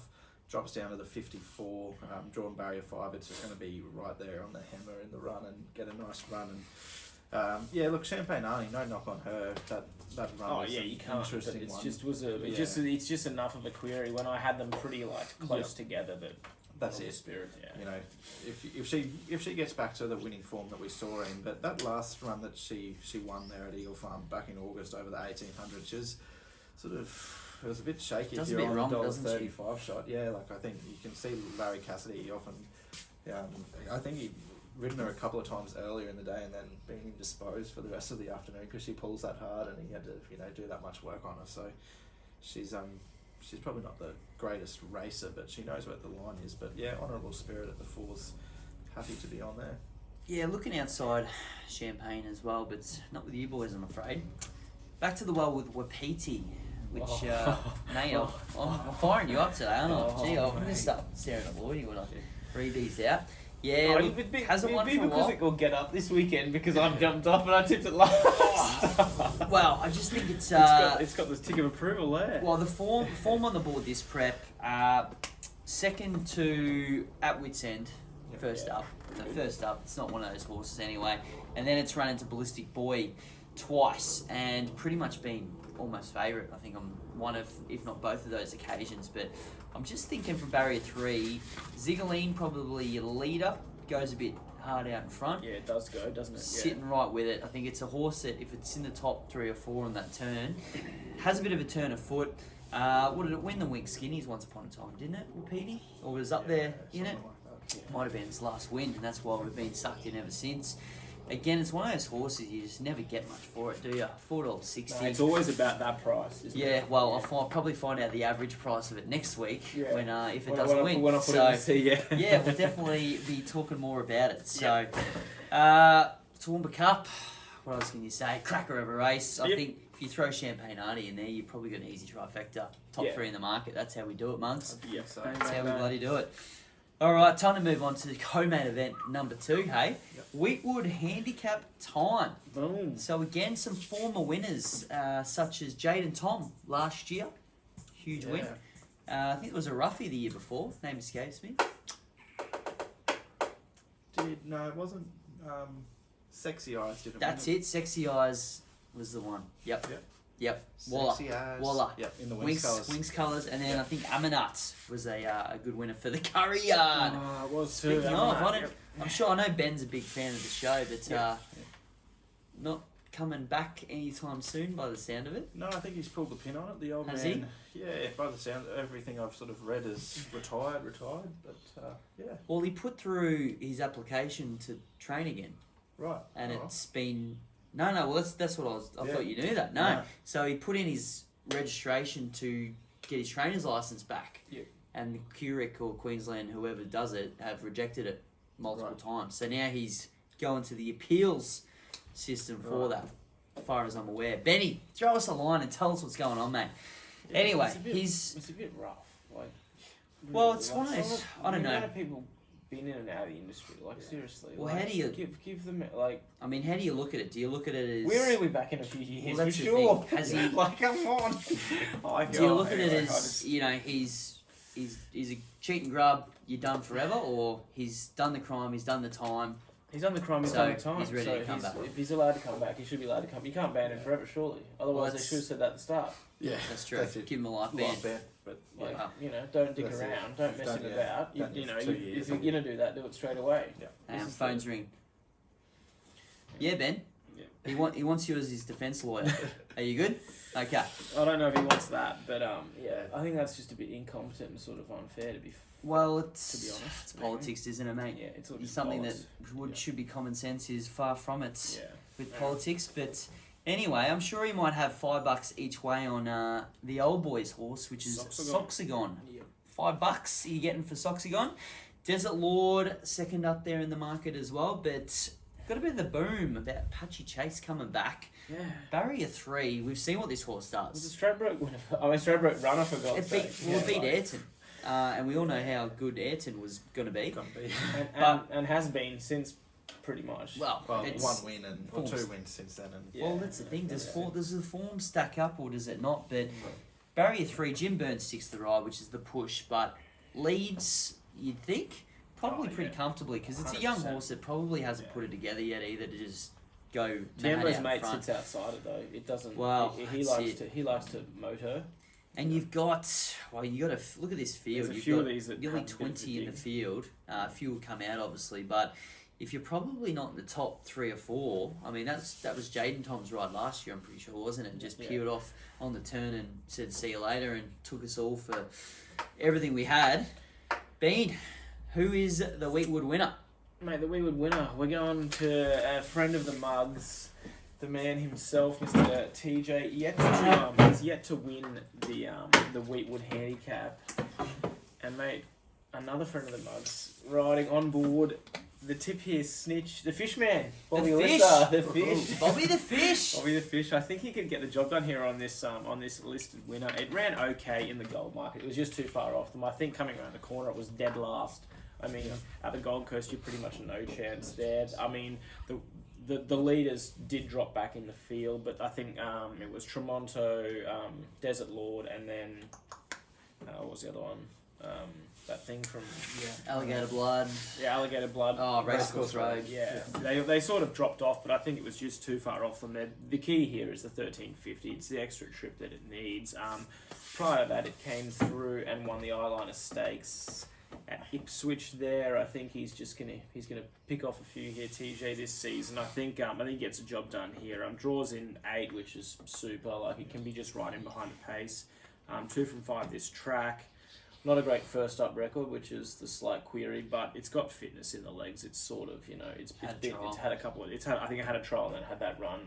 Drops down to the 54, drawn barrier 5. It's just going to be right there on the hammer in the run and get a nice run. And look, Champagne Arnie, no knock on her. That run was you an can't. interesting It's one. it's just enough of a query when I had them pretty close together. But That's it. Spirit, If she gets back to the winning form that we saw in, but that last run that she won there at Eagle Farm back in August over the 1800, she was sort of, it was a bit shaky. Does if a you're bit on wrong, a doesn't she? $1.35 shot. Yeah, like I think you can see Larry Cassidy often. I think he'd ridden her a couple of times earlier in the day and then been indisposed for the rest of the afternoon because she pulls that hard and he had to do that much work on her. So she's probably not the greatest racer, but she knows where the line is. But yeah, Honourable Spirit at the 4's happy to be on there. Yeah, looking outside Champagne as well, but not with you boys, I'm afraid. Back to the well with Wapiti, which, mate, I'm firing you up today, aren't I? Gee, I'm going to start staring at Lloydie when I read these out. Yeah, hasn't won for a while. It will get up this weekend because I've jumped off and I tipped it last. Well, I just think it's got this tick of approval there. well, the form on the board this prep, second to at Wits End, first up. So first up, it's not one of those horses anyway, and then it's run into Ballistic Boy twice and pretty much been almost favourite. I think I'm one of, if not both of those occasions, but I'm just thinking from barrier 3, Zigaline probably your leader, goes a bit hard out in front. Yeah, it does go, doesn't it? Sitting right with it. I think it's a horse that if it's in the top 3 or 4 on that turn, has a bit of a turn of foot. What did it win the Wink Skinnies once upon a time, didn't it, Wapiti? Or was up there in it? Like that, yeah. Might have been its last win, and that's why we've been sucked in ever since. Again, it's one of those horses you just never get much for it, do you? $4.60. No, it's always about that price, isn't it? Yeah, well, I'll probably find out the average price of it next week when if it doesn't win. When I put it in the sea, yeah, we'll definitely be talking more about it. So, Toowoomba Cup, what else can you say? Cracker of a race. I think if you throw Champagne Arnie in there, you've probably got an easy trifecta. Top 3 in the market. That's how we do it, monks. Yes, That's how we bloody do it. All right, time to move on to the co-main event number 2, hey? Weetwood handicap time. Boom. So again, some former winners, such as Jaden Tom last year. Huge win. I think it was a roughie the year before. Name escapes me. No, it wasn't. Sexy Eyes didn't. That's it. Sexy Eyes was the one. Yep. Sexy Eyes. Walla. Yep. In the Wings colours. Wings colours, and then I think Amanat was a good winner for the curry yard. It was too. Speaking of, I'm sure I know Ben's a big fan of the show, but not coming back anytime soon by the sound of it. No, I think he's pulled the pin on it. The old Has man. He? Yeah, by the sound, everything I've sort of read is retired. But yeah. Well, he put through his application to train again, Right. and Alright. it's been no. Well, that's what I Yeah. thought you knew that. No. No. So he put in his registration to get his trainer's license back. Yeah. And the QRIC or Queensland, whoever does it, have rejected it multiple times. So now he's going to the appeals system for that, as far as I'm aware. Benny, throw us a line and tell us what's going on, mate. Yeah, Anyway, it's a bit rough. Like, well, really, it's like, one of those. some I don't the amount know. of people been in and out of the industry. Like seriously. Well, like, how do you give them like? I mean, how do you look at it? Do you look at it as? We're only back in a few years, Well, for that's the sure. thing. Has he- like, come on. Do you look at it as he's a cheating grub? You're done forever, or he's done the crime, he's done the time. He's done the crime, he's So, done the time. he's ready so to come back. If he's allowed to come back, he should be allowed to come. You can't ban him forever, surely. Otherwise, they that's- should have said that at the start. Yeah, That's true. That's it. Give him a life ban. Live ban, but Like, Yeah. you know, don't dig That's it. around, don't mess Done, him yeah. about. Done You it know, for 2 years. if you're gonna do that, do it straight away. Yeah. This And is phone's the- ring. Yeah, Ben. Yeah. He wants you as his defence lawyer. Are you good? Okay. I don't know if he wants that, but yeah, I think that's just a bit incompetent and sort of unfair to be. Well, it's To be honest, it's maybe. politics, isn't it, mate? Yeah, it's all just Something that bollocks. should be common sense is far from it Yeah. with politics. But anyway, I'm sure he might have $5 each way on the old boy's horse, which is Soxagon. Yeah. $5 you're getting for Soxagon. Desert Lord second up there in the market as well, but got a bit of the boom about Apache Chase coming back. Yeah. Barrier 3, we've seen what this horse It was a does. Stradbroke winner. Stradbroke runner for God's It sake. beat Ayrton. And we all know how good Ayrton was going to be. Gonna be. And has been since pretty much. Well, Well, it's, one win or forms. 2 wins since then, and Yeah. well, that's the thing. Does Yeah. the form stack up or does it not? But Barrier 3, Jim Burns sticks the ride, which is the push, but leads, you'd think, probably Oh, pretty yeah. comfortably because it's a young 100%. horse that probably hasn't put it together yet either to just go mad Jambo's out mate front. sits outside it though. It doesn't. Well, he that's likes it. to. He likes to motor. And you've got, well, you got to look at this field. There's a You've few got of these that nearly have a bit of a 20 in the dig. field. A few will come out, obviously, but if you're probably not in the top 3 or 4, I mean, that was Jaden Tom's ride last year, I'm pretty sure, wasn't it? Just Yeah. peeled off on the turn and said, see you later, and took us all for everything we had. Bean, who is the Weetwood winner? Mate, the Weetwood winner. We're going to a friend of the mugs, the man himself, Mr. TJ. He's yet to win the Weetwood handicap. And mate, another friend of the mugs riding on board. The tip here, Snitch, the fish man, Bobby The fish. Lister, the fish. Bobby the Fish. Bobby the Fish. I think he could get the job done here on this listed winner. It ran okay in the gold market. It was just too far off them. I think coming around the corner, it was dead last. I mean, at the Gold Coast, you're pretty much no chance there. I mean, the leaders did drop back in the field, but I think it was Tremonto, Desert Lord, and then what was the other one? That thing from Alligator Blood. Alligator Blood. Oh, Racecourse Road. Yeah, they sort of dropped off, but I think it was just too far off them. The key here is the 1350. It's the extra trip that it needs. Prior to that, it came through and won the Eyeliner Stakes at Ipswich. There, I think he's gonna pick off a few here. TJ this season, I think he gets a job done here. Draws in 8, which is super. Like it can be just right in behind the pace. 2 from 5 this track. Not a great first up record, which is the slight query, but it's got fitness in the legs. It's sort of, it's had a couple of, I think it had a trial and then had that run.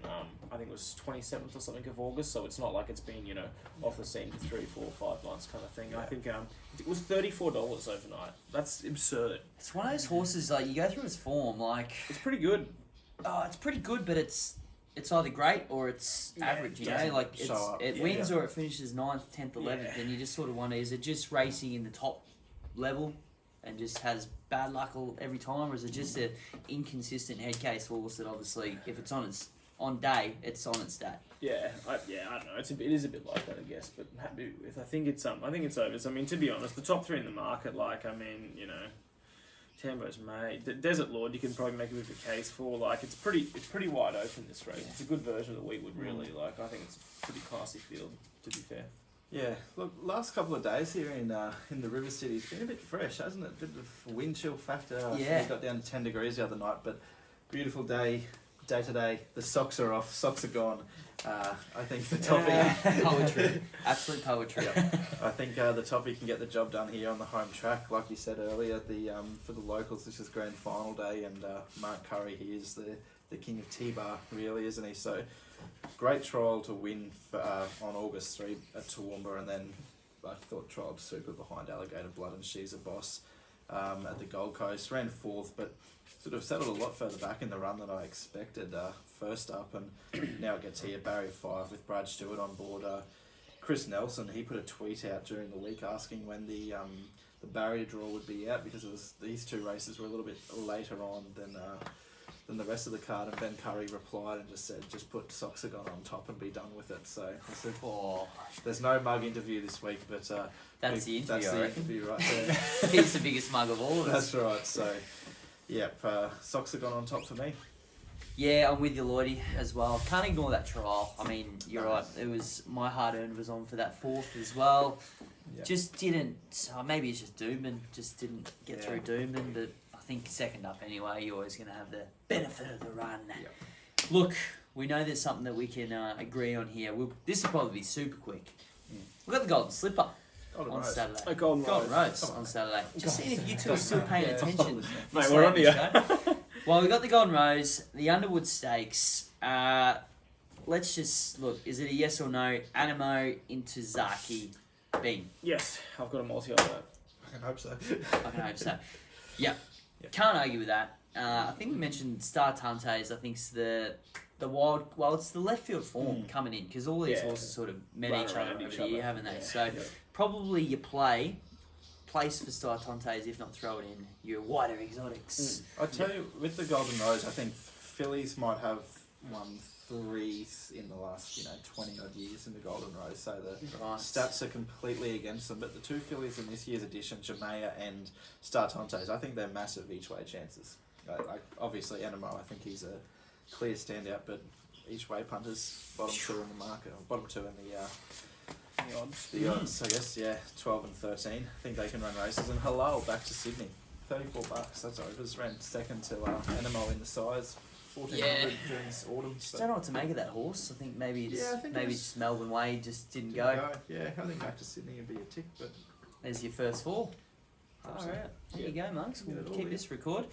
I think it was 27th or something of August, so it's not like it's been, off the scene for 3, 4, 5 months kind of thing. I think it was $34 overnight. That's absurd. It's one of those horses, like, you go through its form, like, It's pretty good. oh, it's pretty good, but it's either great or it's average, you know? Like, show up. it wins or it finishes 9th, 10th, 11th, and you just sort of wonder, is it just racing in the top level and just has bad luck every time, or is it just an inconsistent head case horse that obviously, if it's on day, it's on its day? Yeah, I don't know. It is a bit like that, I guess. But I'm happy with. I think it's overs. I mean, to be honest, the top three in the market, Tambo's made. Desert Lord, you can probably make a bit of a case for. Like, it's pretty wide open, this race. It's a good version of the Weetwood, really. Like, I think it's a pretty classy field, to be fair. Yeah, look, last couple of days here in the River City, it's been a bit fresh, hasn't it? A bit of wind chill factor. I think it got down to 10 degrees the other night, but beautiful day today. The socks are off, socks are gone. I think the topic... Poetry. Absolute poetry. I think the topic can get the job done here on the home track. Like you said earlier, for the locals, this is grand final day, and Mark Curry, he is the king of TBaaaa, really, isn't he? So, great trial to win on August 3 at Toowoomba, and then I thought trial super behind Alligator Blood and She's a Boss at the Gold Coast. Ran fourth, but sort of settled a lot further back in the run than I expected first up, and now it gets here, barrier 5 with Brad Stewart on board. Chris Nelson, he put a tweet out during the week asking when the barrier draw would be out, because these two races were a little bit later on than the rest of the card, and Ben Curry replied and just said, just put Soxagon on top and be done with it. So I said, there's no mug interview this week, but that's the interview, that's the interview right there. He's the biggest mug of all of us. That's right. So, yep, Soxagon on top for me. Yeah, I'm with you, Lloydie, as well. Can't ignore that trial. I mean, you're right. It was my hard-earned was on for that fourth as well. Yep. Just didn't. Maybe it's just Doomben. Just didn't get through Doomben. But I think second up anyway, you're always going to have the benefit of the run. Yep. Look, we know there's something that we can agree on here. This will probably be super quick. We've got the Golden Slipper on Saturday. A Golden Rose on Saturday. Just seeing if you two are still paying attention. Mate, we're on here. Well, we got the Golden Rose, the Underwood Stakes. Let's just look. Is it a yes or no? Anamoe into Zaaki. Bing. Yes, I've got a multi on that. I can hope so. I can hope so. Yep. Can't argue with that. I think we mentioned Star Tantes. I think it's the wild. Well, it's the left field form coming in, because all these horses sort of met each other over the year, haven't they? So probably you place for Star Tantes, if not throw it in your wider exotics. I tell you, with the Golden Rose, I think fillies might have won 3 in the last 20 odd years in the Golden Rose, so the stats are completely against them. But the two fillies in this year's edition, Jamea and Star Tantes, I think they're massive each way chances. Obviously Anamoe, I think he's a clear standout, but each way punters, bottom 2 in the market, or bottom 2 in the odds. I guess 12 and 13. I think they can run races. And Halal back to Sydney, $34. That's overs. Ran second to Anamoe in the size. 1400 during this autumn. Just don't know what to make of that horse. I think maybe it's Melbourne Way just didn't go. Yeah, I think back to Sydney would be a tick, but there's your first 4. All right, there you go, Monks. We'll keep this record.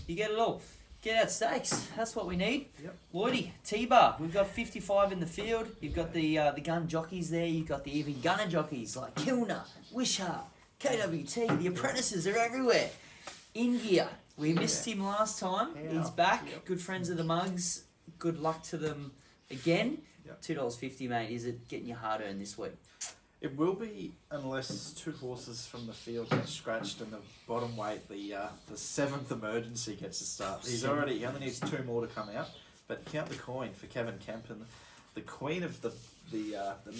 You get it all. Get out stakes. That's what we need. Yep. Lloydie, TBaaA. We've got 55 in the field. You've got the gun jockeys there. You've got the even gunner jockeys like Kilner, Wishart, KWT. The apprentices are everywhere. In gear. We missed him last time. Yeah. He's back. Yep. Good friends of the Mugs. Good luck to them again. Yep. $2.50, mate. Is it getting your hard earned this week? It will be, unless 2 horses from the field get scratched and the bottom weight, the 7th emergency gets to start. He only needs 2 more to come out. But count the coin for Kevin Kemp, and the queen of the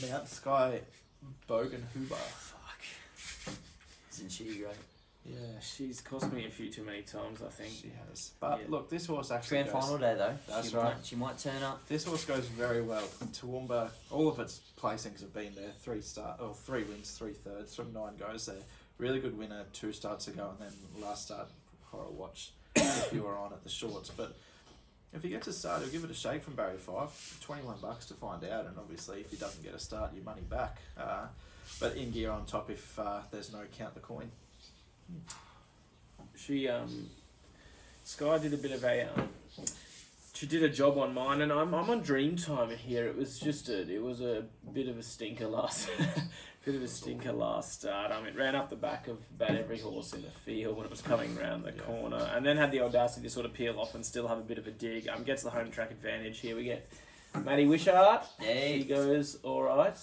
Mount Sky Bogan Huber. Fuck. Isn't she great? Yeah, she's cost me a few too many times, I think. She has. But look, this horse actually Grand final day though. That's right. She might turn up. This horse goes very well. Toowoomba, all of its placings have been there. 3 wins, 3 thirds from 9 goes there. Really good winner 2 starts ago, and then last start, horror watch if you were on at the shorts. But if he gets a start, he'll give it a shake from barrier 5. $21 to find out, and obviously if he doesn't get a start, your money back. But in gear on top if there's no count the coin. She Sky did a bit of a she did a job on mine, and I'm on dream time here. It was a bit of a stinker last start. It ran up the back of about every horse in the field when it was coming round the corner, and then had the audacity to sort of peel off and still have a bit of a dig. Gets the home track advantage here. We get Matty Wishart. Hey. He goes all right.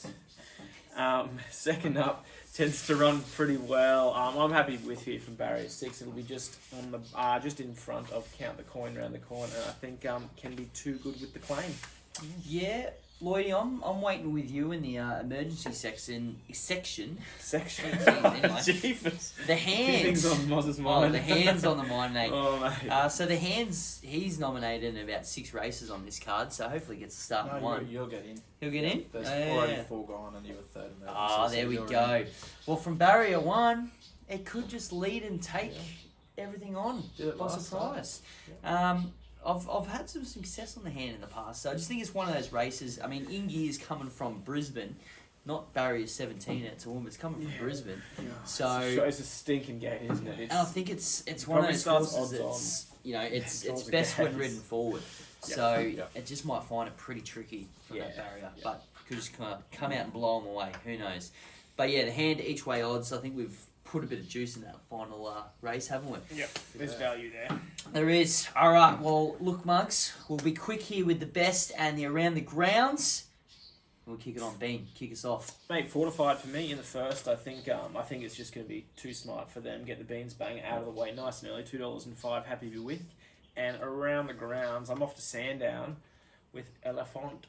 Second up, tends to run pretty well. I'm happy with here from barrier 6. It'll be just on the just in front of Count the Coin around the corner, and I think can be too good with the claim. Yeah, Lloydie, I'm waiting with you in the emergency section. Anyway. Jeepers. The hands. Things on Moz's mind. Oh, the hands on the mind, mate. Oh, mate. So the hands, he's nominated in about 6 races on this card, so hopefully gets a start in one. You'll get in. He'll get in? There's Oh, already yeah. 4 gone and you were third emergency. Oh, there we go. Well, from barrier 1, it could just lead and take everything on Did it by last surprise. I've had some success on the hand in the past, so I just think it's one of those races. I mean, in gear's coming from Brisbane, not barrier 17 at Toowoomba. It's coming from Brisbane, so It's a stinking gate, isn't it? and I think it's one of probably those starts horses odds that's it's Draws the best when gas. ridden forward. So it just might find it pretty tricky from that barrier, but could just come out and blow them away. Who knows? But yeah, the hand each way odds. I think we've put a bit of juice in that final race, haven't we? Yep, there's value there. There is. All right. Well, look, Mugs. We'll be quick here with the best and the around the grounds. We'll kick it on. Bean, kick us off. Mate, fortified for me in the first. I think it's just going to be too smart for them. Get the beans bang out of the way nice and early. $2.05. Happy to be with. And around the grounds, I'm off to Sandown with Elephant.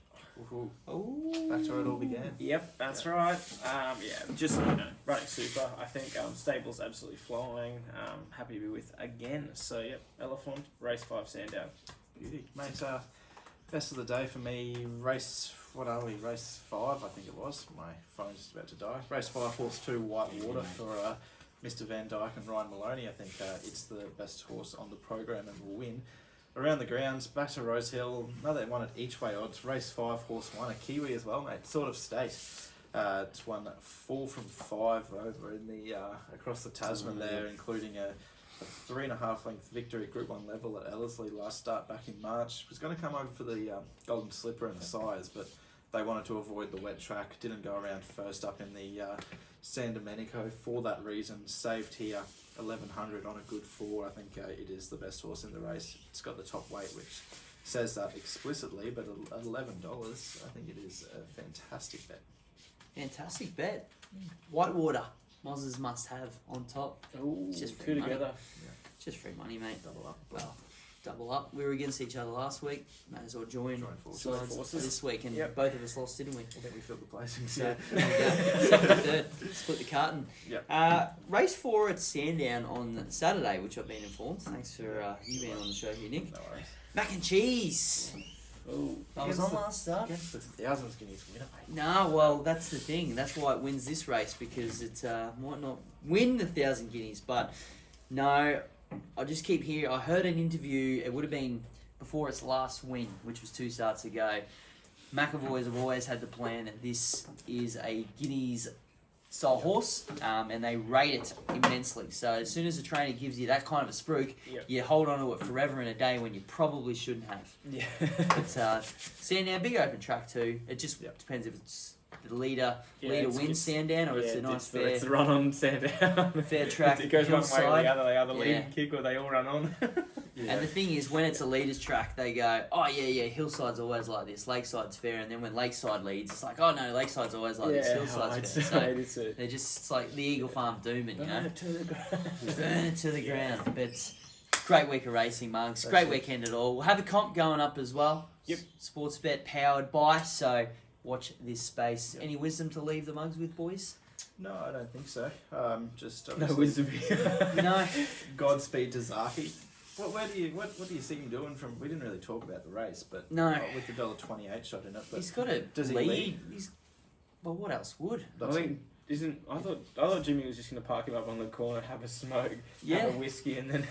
Ooh. Back to where it all began. Yep, that's right. Just running super. I think stable's absolutely flowing. Happy to be with again. So yep, Elephant race 5 Sandown. Beauty. Mate, best of the day for me, race 5 I think it was. My phone's just about to die. Race 5, horse 2, Whitewater for Mr. Van Dyke and Ryan Maloney. I think it's the best horse on the program and will win. Around the grounds, back to Rosehill, another one at each way odds. Race 5, horse 1, a Kiwi as well, mate. Sort of state. It's won 4 from 5 over in the across the Tasman there, including a 3.5 length victory at Group 1 level at Ellerslie last start back in March. Was going to come over for the Golden Slipper and the Sires, but they wanted to avoid the wet track. Didn't go around first up in the San Domenico for that reason. Saved here 1100 on a good 4. I think it is the best horse in the race. It's got the top weight, which says that explicitly, but at $11, I think it is a fantastic bet. Fantastic bet. Whitewater. Moz's must have on top. Ooh, It's just free 2 money. together. Just free money, mate. Double up. Well, double up. We were against each other last week. May as well join forces. sides this week, and Yep. both of us lost, didn't we? I think we filled the placings. So there we go. Second and third. Split the carton. Yep. Race 4 at Sandown on Saturday, which I've been informed. Thanks for you being on the show here, Nick. No worries. Mac and cheese. Ooh. I was on last start. Against the thousands guineas winner, mate. No, well, that's the thing. That's why it wins this race, because it might not win the 1,000 guineas. But no, I just keep hearing. I heard an interview. It would have been before its last win, which was 2 starts ago. McAvoys have always had the plan that this is a guineas style horse, and they rate it immensely. So as soon as the trainer gives you that kind of a spruik, you hold on to it forever and a day when you probably shouldn't have. Yeah. But Sandown, big open track too. It just depends if it's the leader wins Sandown, or it's a nice fair. It's the run on Sandown. Fair track. It goes one way or the hillside. other. They either lead Yeah. and kick, or they all run on. And the thing is, when it's a leader's track, they go, oh yeah, Hillside's always like this, Lakeside's fair, and then when Lakeside leads, it's like, oh no, Lakeside's always like this, Hillside's fair. So they're just it's like the Eagle Farm Dooming, you know? Burn it to the ground. Burn it to the ground. But great week of racing, Mugs. Great weekend at all. We'll have a comp going up as well. Yep. Sports bet powered by, so watch this space. Any wisdom to leave the Mugs with, boys? No, I don't think so. Just No wisdom here. No. Godspeed to Zaaki. What do you see him doing from? We didn't really talk about the race, but No. With the $1.28 shot in it. But He's got a does he lead. lead? Well, what else would? I think I thought Jimmy was just going to park him up on the corner, have a smoke, have a whiskey, and then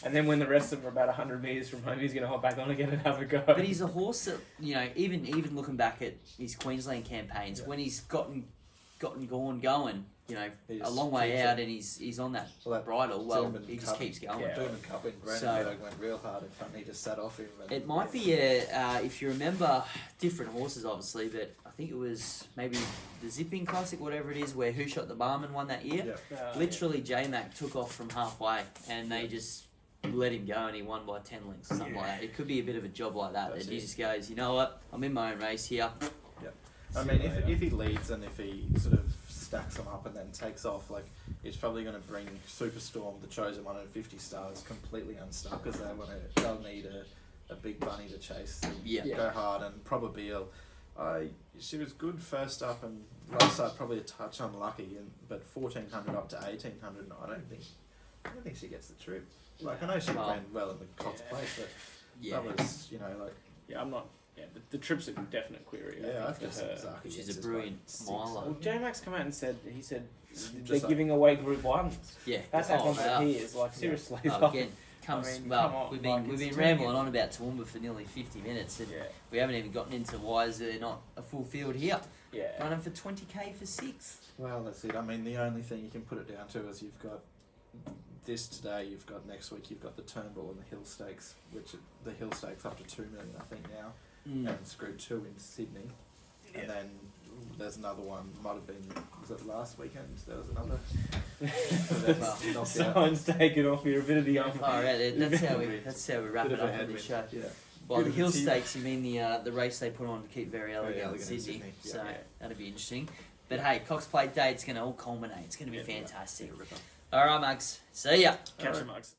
and then when the rest of them are about 100 metres from home, he's going to hop back on again and have a go. But he's a horse that, you know, even looking back at his Queensland campaigns, when he's gotten going, you know, a long way out, and he's on that bridle. Well, he just keeps going. Doomben Cup in Brandenburg went real hard in front. He just sat off him. It might be if you remember, different horses obviously, but I think it was maybe the Zipping Classic, whatever it is, where Who Shot the Barman won that year. Literally, J-Mac took off from halfway, and they just let him go, and he won by 10 lengths, something like that. It could be a bit of a job like that. That he just goes, you know what, I'm in my own race here. I mean, if he leads and if he sort of stacks them up and then takes off, like it's probably going to bring Superstorm, the chosen 150 stars, completely unstuck because they'll need a big bunny to chase and go hard. And Probabile, she was good first up and last start probably a touch unlucky, but 1400 up to 1800, I don't think she gets the trip. Like I know she ran well in the Cox place, but that was I'm not. Yeah, the trip's a definite query. I think think for her. Zaaki She's gets a this brilliant one. miler. Well, J-Max come out and said they're like- giving away Group 1s. Yeah, That's how confident he is. Like seriously. like, Again, comes I mean, well. come on, we've like, been it's rambling turning- on about Toowoomba for nearly 50 minutes, and Yeah. we haven't even gotten into why is there not a full field here. Yeah. Running for 20k for 6th. Well, that's it. I mean, the only thing you can put it down to is you've got this today, you've got next week, you've got the Turnbull and the Hill Stakes, which the Hill Stakes up to 2 million, I think now, and it's Group 2 in Sydney, and then there's another one. Might have been was it last weekend? There was another. Someone's taken off your ability. All right, that's how we wrap it up on this show. Yeah. Well, the Good Hill of a team. Stakes, you mean the race they put on to keep very elegant in Elegant in Sydney, Sydney, so yeah. that'll be interesting. But hey, Cox Plate Day, it's going to all culminate. It's going to be Yeah. fantastic. All right, Mugs. See ya. Catch your mugs.